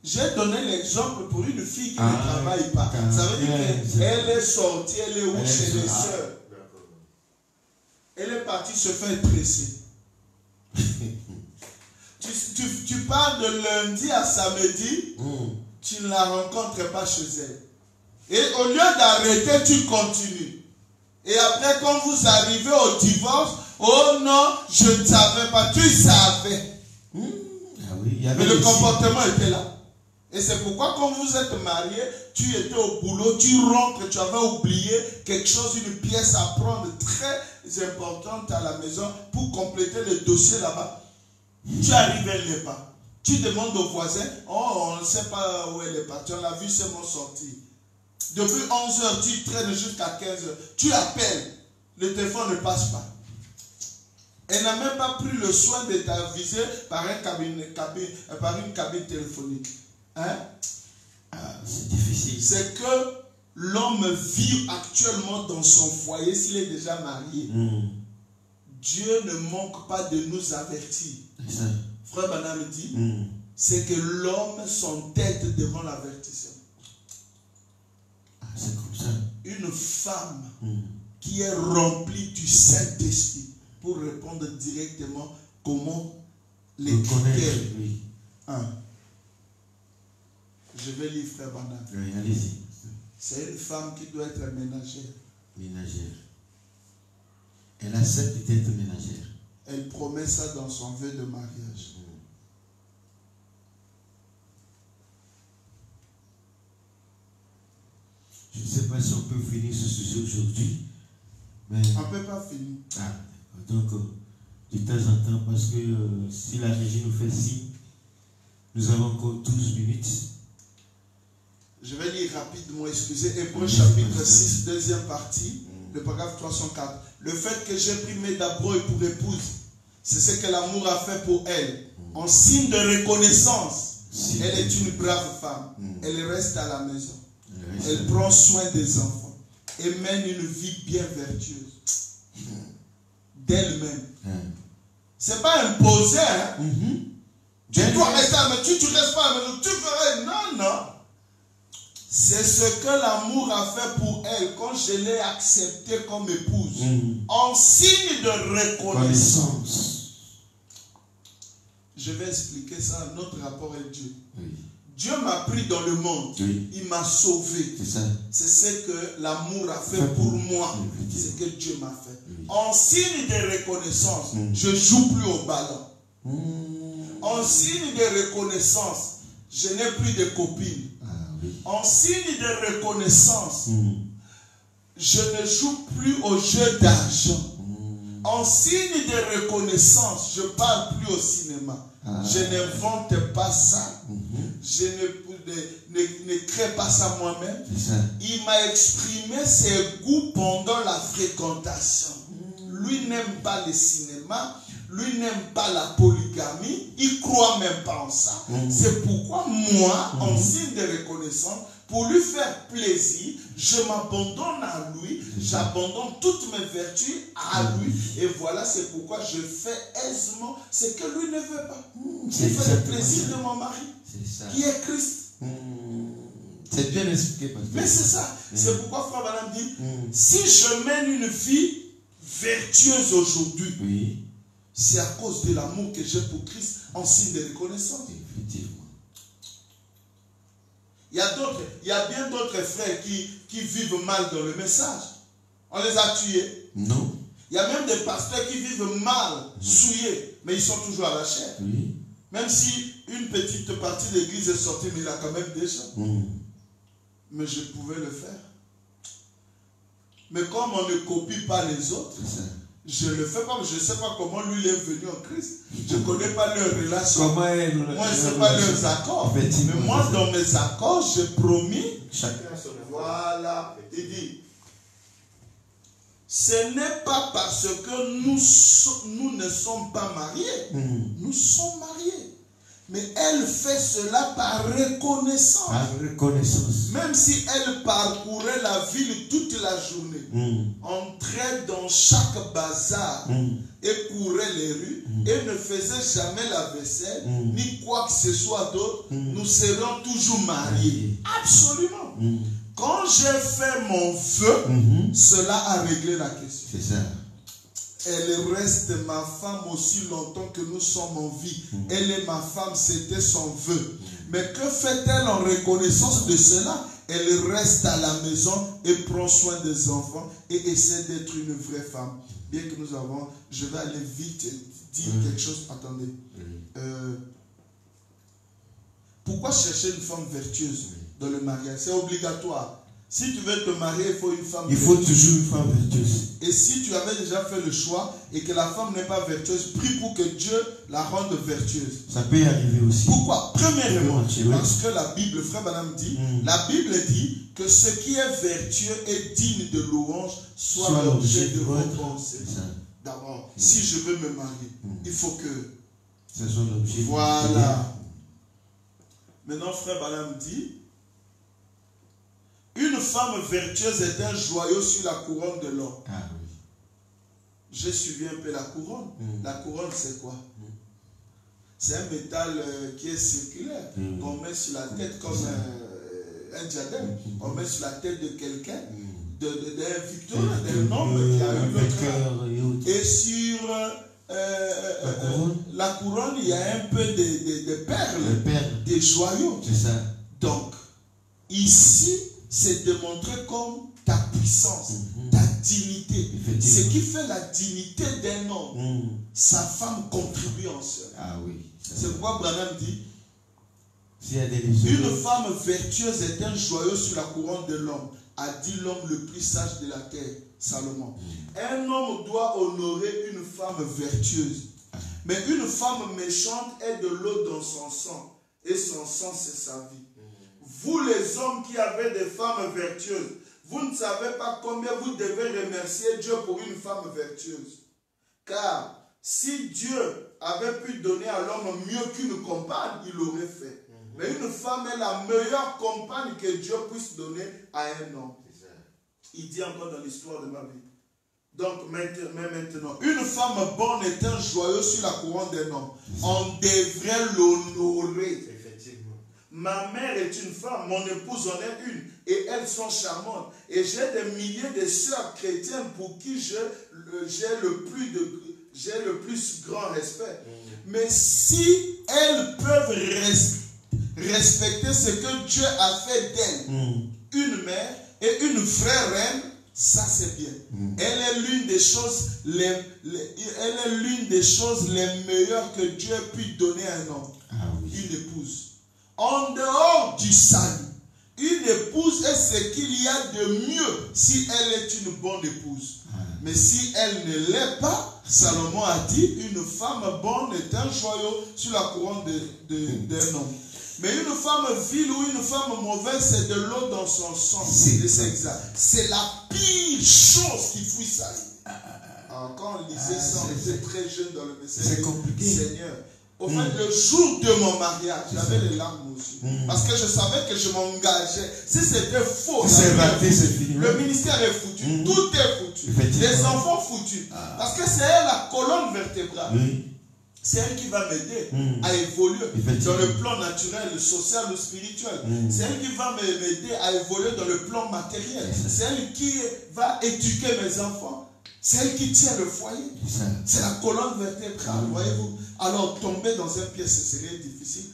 J'ai donné l'exemple pour une fille qui ne travaille pas. Ça veut dire qu'elle est sortie, elle est où chez les sœurs. Elle est partie se faire tresser. tu pars de lundi à samedi, tu ne la rencontres pas chez elle. Et au lieu d'arrêter, tu continues. Et après, quand vous arrivez au divorce, oh non, je ne savais pas. Tu savais. Mais le comportement était là. Et c'est pourquoi quand vous êtes mariés, tu étais au boulot, tu rentres, tu avais oublié quelque chose, une pièce à prendre très importante à la maison pour compléter le dossier là-bas. Tu arrives, elle n'est pas. Tu demandes au voisin, oh, on ne sait pas où elle est partie, on l'a vu seulement sortir. Depuis 11h, tu traînes jusqu'à 15h. Tu appelles, le téléphone ne passe pas. Elle n'a même pas pris le soin de t'aviser par une cabine téléphonique. C'est difficile. C'est que l'homme vit actuellement dans son foyer s'il est déjà marié. Dieu ne manque pas de nous avertir. Frère Branham dit, c'est que l'homme s'entête devant l'avertissement. C'est comme ça. Une femme qui est remplie du Saint-Esprit pour répondre directement comment les critères. Je vais lire Frère Branham. Oui, allez-y. C'est une femme qui doit être ménagère. Ménagère. Elle accepte d'être ménagère. Elle promet ça dans son vœu de mariage. Je ne sais pas si on peut finir ce sujet aujourd'hui. Mais... on ne peut pas finir. Donc, de temps en temps, parce que si la régie nous fait signe, nous avons encore 12 minutes. Je vais lire rapidement, excusez. Hébreux chapitre 6, deuxième partie, le paragraphe 304. Le fait que j'ai pris mes d'abord pour épouse, c'est ce que l'amour a fait pour elle. En signe de reconnaissance, elle est une brave femme. Elle reste à la maison. Elle prend soin des enfants et mène une vie bien vertueuse d'elle-même. C'est pas imposé. Tu dois rester à la maison. Tu restes pas à la maison. Tu ferais. Non. C'est ce que l'amour a fait pour elle quand je l'ai acceptée comme épouse. En signe de reconnaissance. Je vais expliquer ça, notre rapport avec Dieu. Dieu m'a pris dans le monde. Il m'a sauvé. C'est ce que l'amour a fait pour moi. C'est ce que Dieu m'a fait. En signe de reconnaissance, je ne joue plus au ballon. En signe de reconnaissance, je n'ai plus de copines. En signe de reconnaissance, je ne joue plus au jeu d'argent. En signe de reconnaissance, je ne parle plus au cinéma. Je n'invente pas ça. Je ne crée pas ça moi-même. Il m'a exprimé ses goûts pendant la fréquentation. Lui n'aime pas le cinéma. Lui n'aime pas la polygamie. Il ne croit même pas en ça. C'est pourquoi moi, en signe de reconnaissance, pour lui faire plaisir, je m'abandonne à lui, j'abandonne toutes mes vertus à lui, et voilà, c'est pourquoi je fais aisément ce que lui ne veut pas. Je fais le plaisir de mon mari, qui est Christ. C'est bien expliqué, pasteur. Mais c'est ça. C'est pourquoi Frère Branham dit, si je mène une vie vertueuse aujourd'hui, c'est à cause de l'amour que j'ai pour Christ en signe de reconnaissance. Effectivement. Il y a bien d'autres frères qui vivent mal dans le message. On les a tués. Non. Il y a même des pasteurs qui vivent mal, souillés, mais ils sont toujours à la chair. Oui. Même si une petite partie de l'église est sortie, mais il a quand même des gens. Mais je pouvais le faire. Mais comme on ne copie pas les autres, je le fais pas, je ne sais pas comment lui est venu en Christ. Je ne connais pas leur relation. Moi, je ne sais pas leurs accords. Mais moi, dans mes accords, j'ai promis. Chacun son Voilà. Il dit, ce n'est pas parce que nous ne sommes pas mariés. Nous sommes mariés. Mais elle fait cela par reconnaissance. Par reconnaissance. Même si elle parcourait la ville toute la journée, entrait dans chaque bazar et courait les rues et ne faisait jamais la vaisselle, ni quoi que ce soit d'autre, nous serons toujours mariés. Absolument. Quand j'ai fait mon vœu, cela a réglé la question. C'est ça. Elle reste ma femme aussi longtemps que nous sommes en vie. Elle est ma femme, c'était son vœu. Mais que fait-elle en reconnaissance de cela? Elle reste à la maison et prend soin des enfants et essaie d'être une vraie femme. Bien que nous avons, je vais aller vite dire quelque chose. Attendez. Pourquoi chercher une femme vertueuse dans le mariage? C'est obligatoire. Si tu veux te marier, il faut une femme vertueuse. Il faut toujours une femme vertueuse. Et si tu avais déjà fait le choix et que la femme n'est pas vertueuse, prie pour que Dieu la rende vertueuse. Ça peut y arriver aussi. Pourquoi? Premièrement, parce que la Bible, Frère Branham dit, la Bible dit que ce qui est vertueux et digne de louange soit l'objet de vos pensées. D'abord, si je veux me marier, il faut que ce soit l'objet. Voilà. Maintenant, Frère Branham dit, une femme vertueuse est un joyau sur la couronne de l'or. Ah oui. J'ai suivi un peu la couronne. La couronne, c'est quoi? C'est un métal qui est circulaire, qu'on met sur la tête comme un diadème. On met sur la tête de quelqu'un, d'un victoire, d'un homme qui a eu le cœur. Et sur la couronne, il y a un peu de perles, des joyaux. C'est ça. Donc, ici, c'est démontré comme ta puissance, ta dignité. Ce qui fait la dignité d'un homme, sa femme contribue en cela. Ah oui. C'est pourquoi Branham dit, une femme vertueuse est un joyau sur la couronne de l'homme, a dit l'homme le plus sage de la terre, Salomon. Un homme doit honorer une femme vertueuse. Mais une femme méchante est de l'eau dans son sang, et son sang c'est sa vie. Vous les hommes qui avez des femmes vertueuses, vous ne savez pas combien vous devez remercier Dieu pour une femme vertueuse. Car si Dieu avait pu donner à l'homme mieux qu'une compagne, il l'aurait fait. Mais une femme est la meilleure compagne que Dieu puisse donner à un homme. Il dit encore dans l'histoire de ma vie. Donc maintenant, une femme bonne est un joyau sur la couronne d'un homme. On devrait l'honorer. Ma mère est une femme, mon épouse en est une, et elles sont charmantes. Et j'ai des milliers de sœurs chrétiennes pour qui j'ai le plus grand respect. Mais si elles peuvent respecter ce que Dieu a fait d'elles, une mère et une vraie reine, ça c'est bien. Elle est l'une des choses les meilleures que Dieu a pu donner à un homme. Une épouse. En dehors du salut, une épouse est ce qu'il y a de mieux si elle est une bonne épouse. Mais si elle ne l'est pas, Salomon a dit, une femme bonne est un joyau sur la couronne d'un homme. Mais une femme vile ou une femme mauvaise, c'est de l'eau dans son sang. C'est exact. C'est la pire chose qui puisse arriver. Quand on lisait ça, on était très jeune dans le message. C'est compliqué. Seigneur. Au fait, le jour de mon mariage, j'avais les larmes aux yeux. Parce que je savais que je m'engageais. Si c'était faux, c'est raté, c'est fini. Le ministère est foutu. Tout est foutu. Les enfants foutus. Parce que c'est elle la colonne vertébrale. Oui. C'est elle qui va m'aider à évoluer dans le plan naturel, social ou spirituel. C'est elle qui va m'aider à évoluer dans le plan matériel. C'est elle qui va éduquer mes enfants. C'est elle qui tient le foyer. C'est la colonne vertébrale, voyez-vous. Alors, tomber dans un piège, ce serait difficile.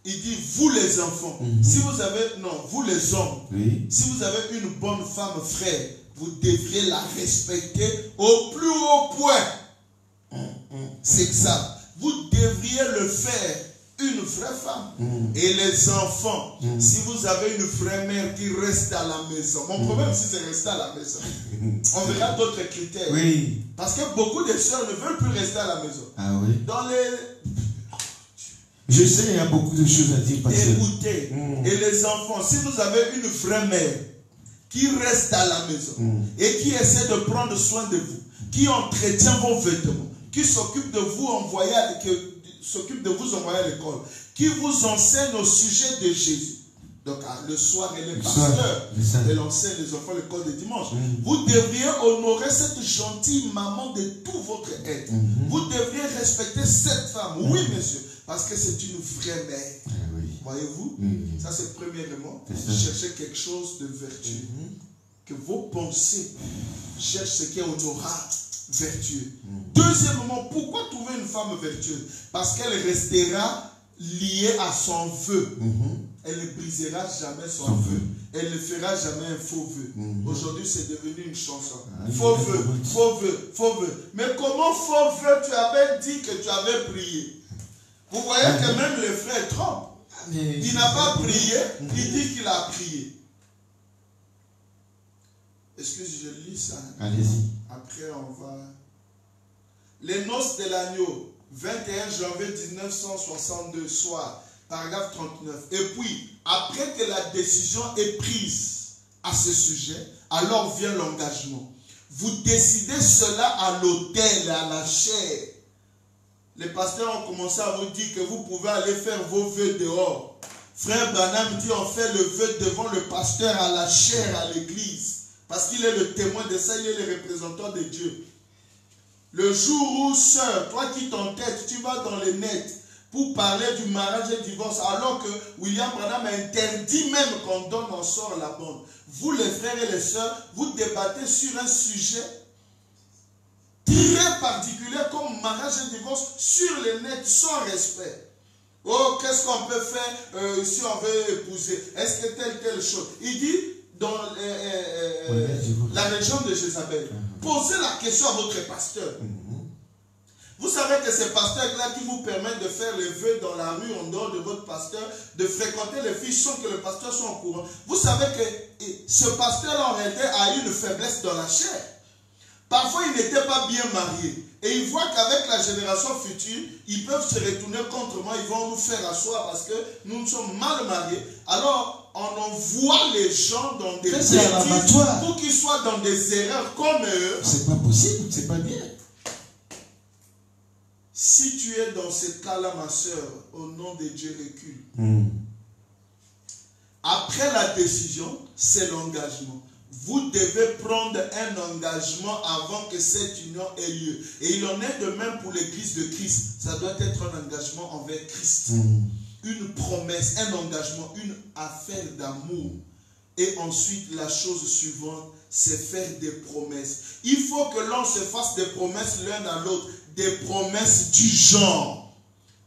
Il dit, vous les enfants, si vous avez, non, vous les hommes, si vous avez une bonne femme, frère, vous devriez la respecter au plus haut point. C'est ça. Vous devriez le faire, une vraie femme. Et les enfants, si vous avez une vraie mère qui reste à la maison, mon problème si c'est rester à la maison, on verra d'autres critères. Oui. Parce que beaucoup de sœurs ne veulent plus rester à la maison. Ah oui. Dans les... Je sais, il y a beaucoup de choses à dire. Écoutez, et les enfants, si vous avez une vraie mère qui reste à la maison et qui essaie de prendre soin de vous, qui entretient vos vêtements, qui s'occupe de vous envoyer à l'école, qui vous enseigne au sujet de Jésus. Donc le soir, elle est pasteur. Elle enseigne les enfants l'école de dimanche. Vous devriez honorer cette gentille maman de tout votre être. Vous devriez respecter cette femme. Oui, monsieur. Parce que c'est une vraie mère. Voyez-vous? Ça, c'est premièrement. Cherchez quelque chose de vertueux. Que vos pensées cherchent ce qui est honorable, vertueux. Deuxièmement, pourquoi trouver une femme vertueuse? Parce qu'elle restera liée à son vœu. Elle ne brisera jamais son vœu. Elle ne fera jamais un faux vœu. Aujourd'hui, c'est devenu une chanson. Faux vœu, faux vœu, faux vœu. Mais comment faux vœu? Tu avais dit que tu avais prié. Vous voyez que même le frère trompe. Il n'a pas prié, il dit qu'il a prié. Excusez, je lis ça. Allez-y. Après, on va... Les noces de l'agneau, 21 janvier 1962, soir, paragraphe 39. Et puis, après que la décision est prise à ce sujet, alors vient l'engagement. Vous décidez cela à l'autel, à la chair. Les pasteurs ont commencé à vous dire que vous pouvez aller faire vos vœux dehors. Frère Branham dit on fait le vœu devant le pasteur à la chair, à l'église. Parce qu'il est le témoin de ça, il est le représentant de Dieu. Le jour où, sœur, toi qui t'entêtes, tu vas dans les nets pour parler du mariage et du divorce, alors que William Branham interdit même qu'on donne en sort la bande. Vous les frères et les sœurs, vous débattez sur un sujet très particulier comme mariage et divorce sur les nets sans respect. Oh, qu'est-ce qu'on peut faire si on veut épouser? Est-ce que telle chose? Il dit dans la région de Jézabel, posez la question à votre pasteur. Vous savez que ces pasteurs-là qui vous permettent de faire les vœux dans la rue en dehors de votre pasteur, de fréquenter les filles sans que le pasteur soit au courant. Vous savez que ce pasteur-là en réalité a une faiblesse dans la chair. Parfois, il n'était pas bien marié. Et il voit qu'avec la génération future, ils peuvent se retourner contre moi, ils vont nous faire asseoir parce que nous sommes mal mariés. Alors, on envoie les gens dans des bêtises pour qu'ils soient dans des erreurs comme eux. C'est pas possible, c'est pas bien. Si tu es dans ce cas-là, ma soeur, au nom de Dieu, recule. Après la décision, c'est l'engagement. Vous devez prendre un engagement avant que cette union ait lieu. Et il en est de même pour l'église de Christ. Ça doit être un engagement envers Christ. Une promesse, un engagement, une affaire d'amour. Et ensuite, la chose suivante, c'est faire des promesses. Il faut que l'on se fasse des promesses l'un à l'autre. Des promesses du genre.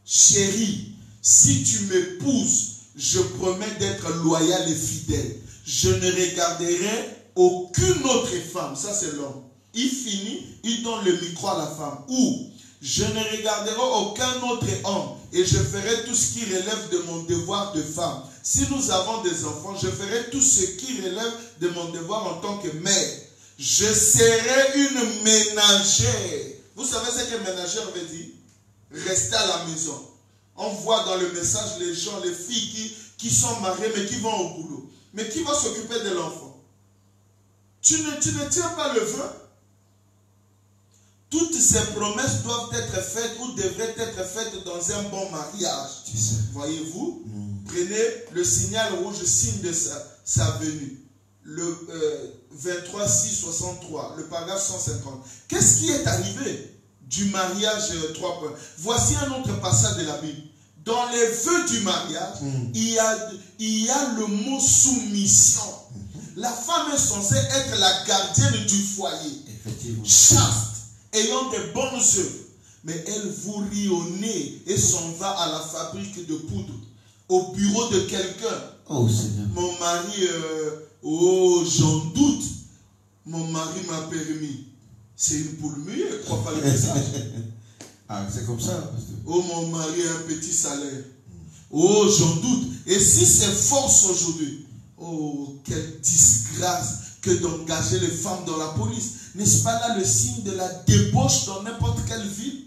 Chérie, si tu m'épouses, je promets d'être loyal et fidèle. Je ne regarderai aucune autre femme. Ça, c'est l'homme. Il finit, il donne le micro à la femme. Ou, je ne regarderai aucun autre homme et je ferai tout ce qui relève de mon devoir de femme. Si nous avons des enfants, je ferai tout ce qui relève de mon devoir en tant que mère. Je serai une ménagère. Vous savez ce que ménagère veut dire? Rester à la maison. On voit dans le message les gens, les filles qui sont mariées mais qui vont au boulot. Mais qui va s'occuper de l'enfant? Tu ne tiens pas le vœu. Toutes ces promesses doivent être faites ou devraient être faites dans un bon mariage. Voyez-vous? Prenez le signal rouge, signe de sa venue. Le 23-6-63, le paragraphe 150. Qu'est-ce qui est arrivé du mariage 3 points? Voici un autre passage de la Bible. Dans les vœux du mariage, il y a le mot soumission. La femme est censée être la gardienne du foyer. Chaste, ayant des bonnes œuvres. Mais elle vous rit au nez et s'en va à la fabrique de poudre, au bureau de quelqu'un. Oh Seigneur. Mon mari, j'en doute. Mon mari m'a permis. C'est une poule muette, je ne crois pas le message. Ah, c'est comme ça. Oh, mon mari a un petit salaire. Oh, j'en doute. Et si c'est force aujourd'hui, oh, quelle disgrâce que d'engager les femmes dans la police. N'est-ce pas là le signe de la débauche dans n'importe quelle ville?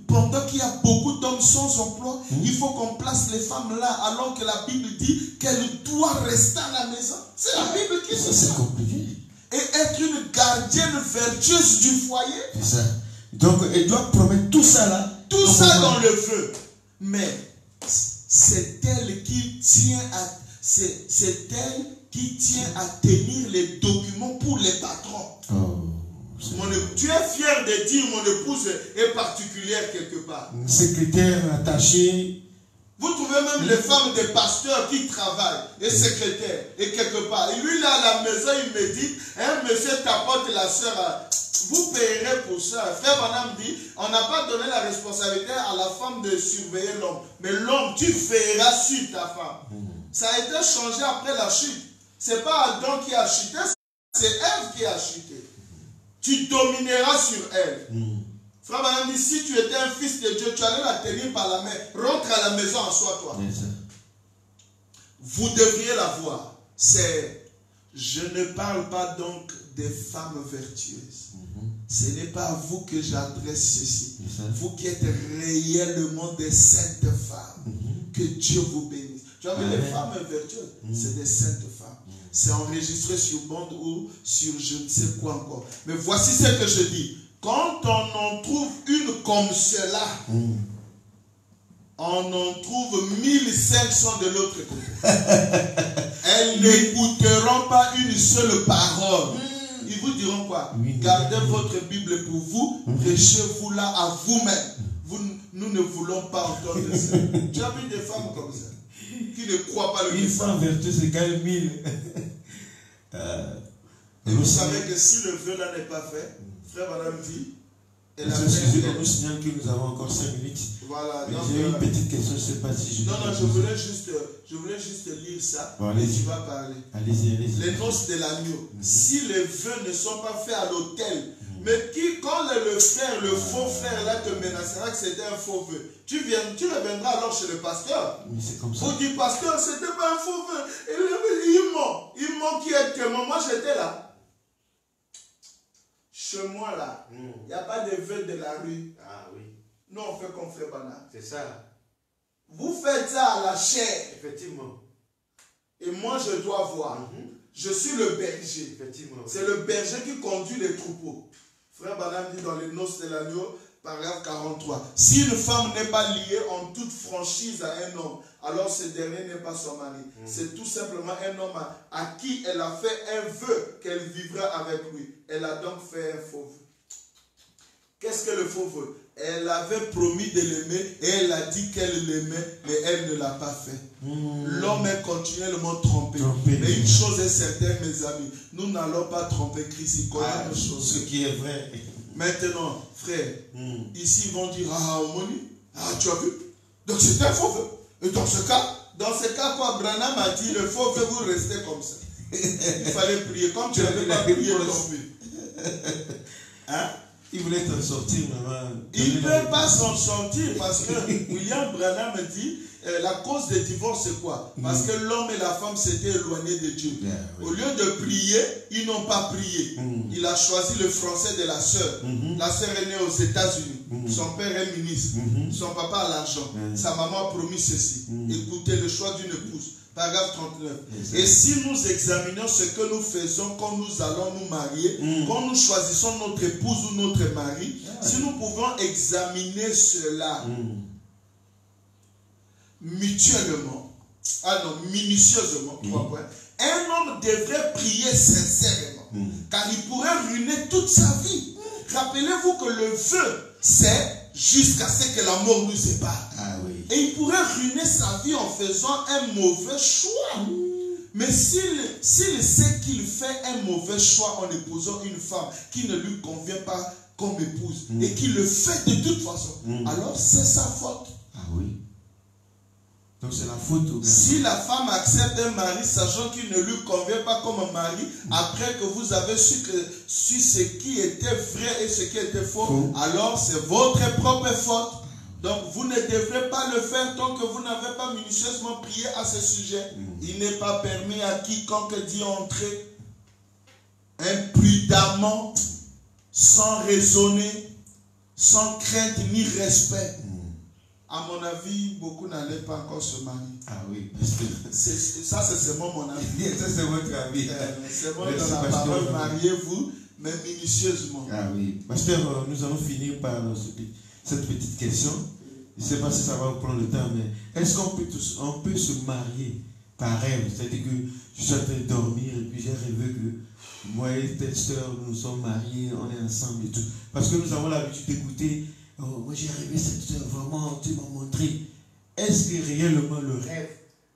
Pendant qu'il y a beaucoup d'hommes sans emploi, il faut qu'on place les femmes là, alors que la Bible dit qu'elles doivent rester à la maison. C'est la Bible qui se C'est compliqué. Et être une gardienne vertueuse du foyer. C'est ça. Donc, elle doit promettre tout ça là. Tout ça dans le feu. Mais c'est elle qui tient à... C'est elle qui tient à tenir les documents pour les patrons. Tu es fier de dire mon épouse est particulière quelque part. Secrétaire attaché. Vous trouvez même les femmes des pasteurs qui travaillent, et secrétaires, et quelque part. Et lui là à la maison, il me dit, un monsieur tapote la soeur, vous payerez pour ça. Frère Branham dit, on n'a pas donné la responsabilité à la femme de surveiller l'homme. Mais l'homme, tu veilleras sur ta femme. Ça a été changé après la chute. C'est pas Adam qui a chuté, c'est Ève qui a chuté. Tu domineras sur elle. Frère Branham dit, si tu étais un fils de Dieu, tu allais la tenir par la main. Rentre à la maison, assois-toi. Vous devriez la voir. Je ne parle pas donc des femmes vertueuses. Ce n'est pas à vous que j'adresse ceci. Vous qui êtes réellement des saintes femmes. Que Dieu vous bénisse. Tu vois, les femmes vertueuses, c'est des saintes femmes. C'est enregistré sur bande ou sur je ne sais quoi encore. Mais voici ce que je dis. Quand on en trouve une comme cela, on en trouve 1500 de l'autre côté. Elles n'écouteront pas une seule parole. Ils vous diront quoi? Gardez votre Bible pour vous, prêchez-vous-la à vous-même. Nous ne voulons pas entendre ça. Tu as vu des femmes comme ça qui ne croient pas le message. Une femme vertueuse égale 1000. Et vous savez que si le vœu là n'est pas fait, frère madame dit, excusez-moi, nous signale que nous avons encore 5 minutes. Voilà. J'ai une petite question, je ne sais pas si je... Non, je voulais juste lire ça. Bon, et tu vas parler. Allez-y. Les noces de l'agneau. Si les vœux ne sont pas faits à l'autel, mais quand le frère, le faux frère là te menacera que c'était un faux vœu, tu reviendras alors chez le pasteur. Mais c'est comme ça. Vous dites, pasteur, c'était pas un faux vœu. Il ment qui est témoin. Moi j'étais là. Chez moi là, il n'y a pas de vœux de la rue. Ah oui. Nous on fait comme frère Bana. C'est ça. Vous faites ça à la chair. Effectivement. Et moi je dois voir. Je suis le berger. Effectivement. C'est le berger qui conduit les troupeaux. Frère Branham dit dans les noces de l'agneau, paragraphe 43. Si une femme n'est pas liée en toute franchise à un homme, alors ce dernier n'est pas son mari. C'est tout simplement un homme à qui elle a fait un vœu qu'elle vivra avec lui. Elle a donc fait un faux vœu. Qu'est-ce que le faux vœu? Elle avait promis de l'aimer et elle a dit qu'elle l'aimait, mais elle ne l'a pas fait. L'homme est continuellement trompé. Mais une chose est certaine, mes amis, nous n'allons pas tromper Christ. Il connaît nos choses. Ce qui est vrai. Maintenant, frère, ici ils vont dire, Omoni, tu as vu? Donc c'est un faux vœu. Et dans ce cas, quoi, Branham a dit, le faux vœu, vous restez comme ça. Il fallait prier. Comme tu n'avais pas prié non plus. Il voulait t'en sortir, maman. Il ne peut pas s'en sortir parce que William Branham dit la cause des divorces c'est quoi? Parce que l'homme et la femme s'étaient éloignés de Dieu. Au lieu de prier, ils n'ont pas prié. Il a choisi le français de la sœur. La sœur est née aux États-Unis. Son père est ministre. Son papa a l'argent. Sa maman a promis ceci. Écoutez le choix d'une épouse. Paragraphe 39. Et si nous examinons ce que nous faisons quand nous allons nous marier, quand nous choisissons notre épouse ou notre mari, si nous pouvons examiner cela mutuellement, minutieusement, 3 points, un homme devrait prier sincèrement, car il pourrait ruiner toute sa vie. Rappelez-vous que le vœu, c'est jusqu'à ce que la mort nous sépare. Et il pourrait ruiner sa vie en faisant un mauvais choix. Mais s'il sait qu'il fait un mauvais choix en épousant une femme qui ne lui convient pas comme épouse, et qu'il le fait de toute façon, alors c'est sa faute. Donc c'est la faute au gars. Si la femme accepte un mari sachant qu'il ne lui convient pas comme un mari, après que vous avez su ce qui était vrai et ce qui était faux, alors c'est votre propre faute. Donc vous ne devrez pas le faire tant que vous n'avez pas minutieusement prié à ce sujet. Il n'est pas permis à quiconque d'y entrer imprudemment, sans raisonner, sans crainte ni respect. À mon avis, beaucoup n'allaient pas encore se marier. Ça, c'est seulement mon avis. Ça, c'est votre avis. C'est moi dans la parole, mariez-vous, mais minutieusement. Pasteur, nous allons finir par cette petite question. Je ne sais pas si ça va vous prendre le temps, mais est-ce qu'on peut se marier par rêve? C'est-à-dire que je suis en train de dormir et puis j'ai rêvé que moi et telle soeur, nous sommes mariés, on est ensemble et tout. Parce que nous avons l'habitude d'écouter. Moi j'ai rêvé cette soeur, vraiment, tu m'as montré. Est-ce que réellement le rêve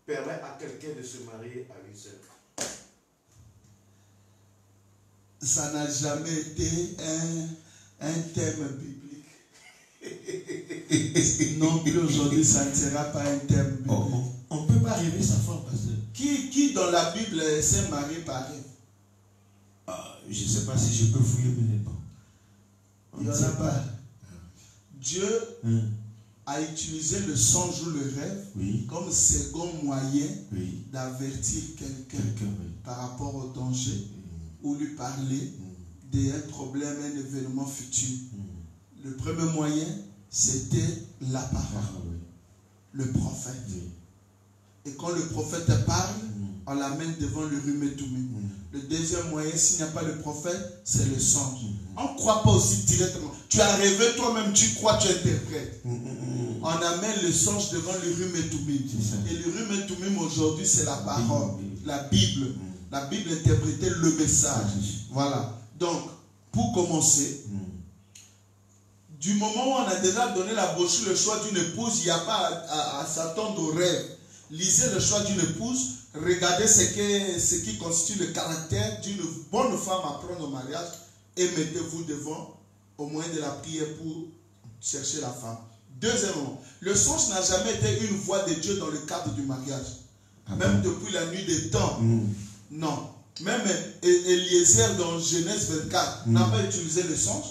permet à quelqu'un de se marier à une seule? Ça n'a jamais été un thème biblique. Non plus aujourd'hui, ça ne sera pas un thème biblique. On ne peut pas rêver sa femme, pasteur. Qui dans la Bible s'est marié par rêve? Je ne sais pas si je peux fouiller, mais bon. Il n'y en a pas. Dieu a utilisé le songe ou le rêve comme second moyen d'avertir quelqu'un par rapport au danger ou lui parler d'un problème, un événement futur. Le premier moyen, c'était la parole, le prophète. Et quand le prophète parle, on l'amène devant le Rumetumim. Le deuxième moyen, s'il n'y a pas le prophète, c'est le songe. On ne croit pas aussi directement. Tu as rêvé toi-même, tu crois, tu interprètes. On amène le songe devant le Rumetumim. Et le Rumetumim aujourd'hui, c'est la parole, la Bible. La Bible interprétait le message. Voilà. Donc, pour commencer, du moment où on a déjà donné la brochure, le choix d'une épouse, il n'y a pas à s'attendre au rêve. Lisez le choix d'une épouse, regardez ce qui constitue le caractère d'une bonne femme à prendre au mariage et mettez-vous devant au moyen de la prière pour chercher la femme. Deuxièmement, le songe n'a jamais été une voix de Dieu dans le cadre du mariage. Même depuis la nuit des temps. Non. Même Eliezer dans Genèse 24 n'a pas utilisé le songe.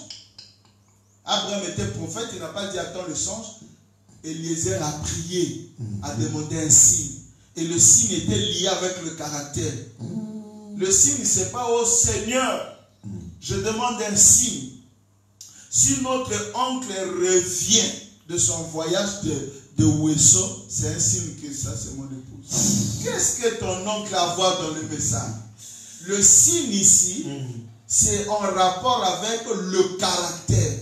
Abraham était prophète, il n'a pas dit attends le songe. Eliezer a prié, a demandé un signe. Et le signe était lié avec le caractère. Le signe, c'est pas au Seigneur, je demande un signe. Si notre oncle revient de son voyage de Ouesso, c'est un signe que ça, c'est mon épouse. Qu'est-ce que ton oncle a à voir dans le message? Le signe ici, c'est en rapport avec le caractère.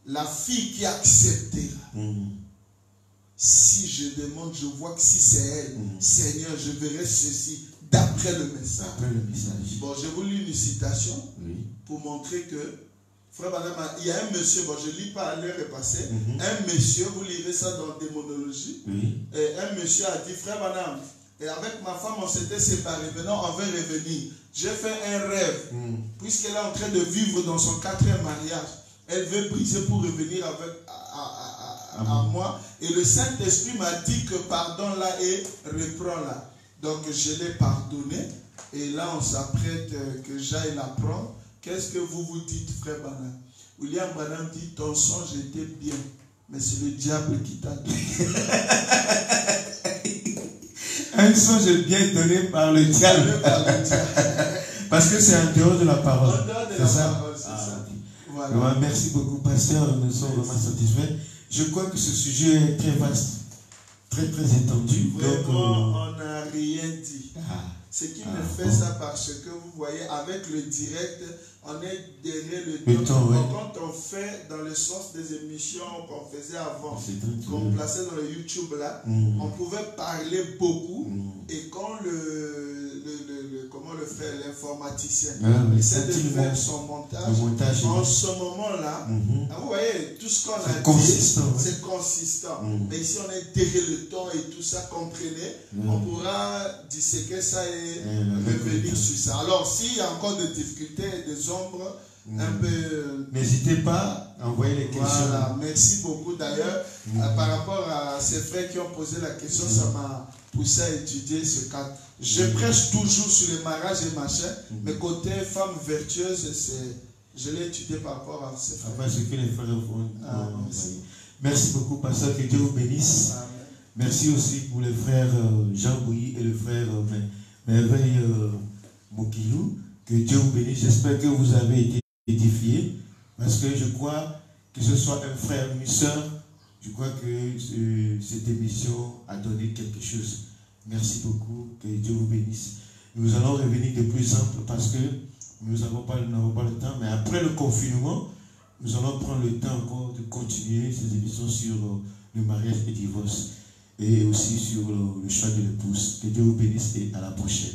La fille qui acceptera. Si je demande, je vois que si c'est elle, Seigneur, je verrai ceci d'après le message. Bon, je vous lis une citation pour montrer que, frère madame, il y a un monsieur, bon, je ne lis pas, l'heure est passée, un monsieur, vous lirez ça dans Démonologie, et un monsieur a dit, frère madame, et avec ma femme, on s'était séparés, maintenant on veut revenir. J'ai fait un rêve, puisqu'elle est en train de vivre dans son 4e mariage. Elle veut briser pour revenir à moi. Et le Saint-Esprit m'a dit que pardonne-la et reprends-la. Donc je l'ai pardonné. Et là on s'apprête que j'aille la prendre. Qu'est-ce que vous vous dites, frère Branham? William Branham dit, ton songe était bien, mais c'est le diable qui t'a donné. Un songe bien donné par le diable. Parce que c'est en dehors de la parole. En dehors de c'est la ça? parole, c'est ça. Voilà. Ouais, merci beaucoup, pasteur. Nous sommes vraiment satisfaits. Je crois que ce sujet est très vaste, très étendu. Vraiment, on n'a rien dit. Ce qui me fait bon. ça, parce que vous voyez, avec le direct, on est derrière le temps. temps, ouais. Quand on fait dans le sens des émissions qu'on faisait avant, C'est qu'on plaçait dans le YouTube là, on pouvait parler beaucoup. Et quand comment le fait l'informaticien essaie de faire son montage, en ce moment-là, vous voyez, tout ce qu'on a dit, c'est consistant. Mais ici, on est derrière le temps et tout ça, comprenez, on pourra disséquer ça et revenir sur ça. Alors, s'il y a encore des difficultés, des ombres, un peu... N'hésitez pas à envoyer les questions. Voilà, merci beaucoup. D'ailleurs, par rapport à ces frères qui ont posé la question, ça m'a poussé à étudier ce cadre. Je prêche toujours sur le mariage et machin, mais côté femme vertueuse, je l'ai étudié par rapport à ces frères. Enfin, ce que les frères font. Merci beaucoup, pasteur, que Dieu vous bénisse. Amen. Merci aussi pour les frères Jean Bouilly et le frère Merveille Mokilou. Que Dieu vous bénisse. J'espère que vous avez été édifiés, parce que je crois que ce soit un frère ou une soeur, je crois que cette émission a donné quelque chose. Merci beaucoup, que Dieu vous bénisse. Nous allons revenir de plus ample parce que nous n'avons pas le temps, mais après le confinement, nous allons prendre le temps encore de continuer ces émissions sur le mariage et le divorce, et aussi sur le choix de l'épouse. Que Dieu vous bénisse et à la prochaine.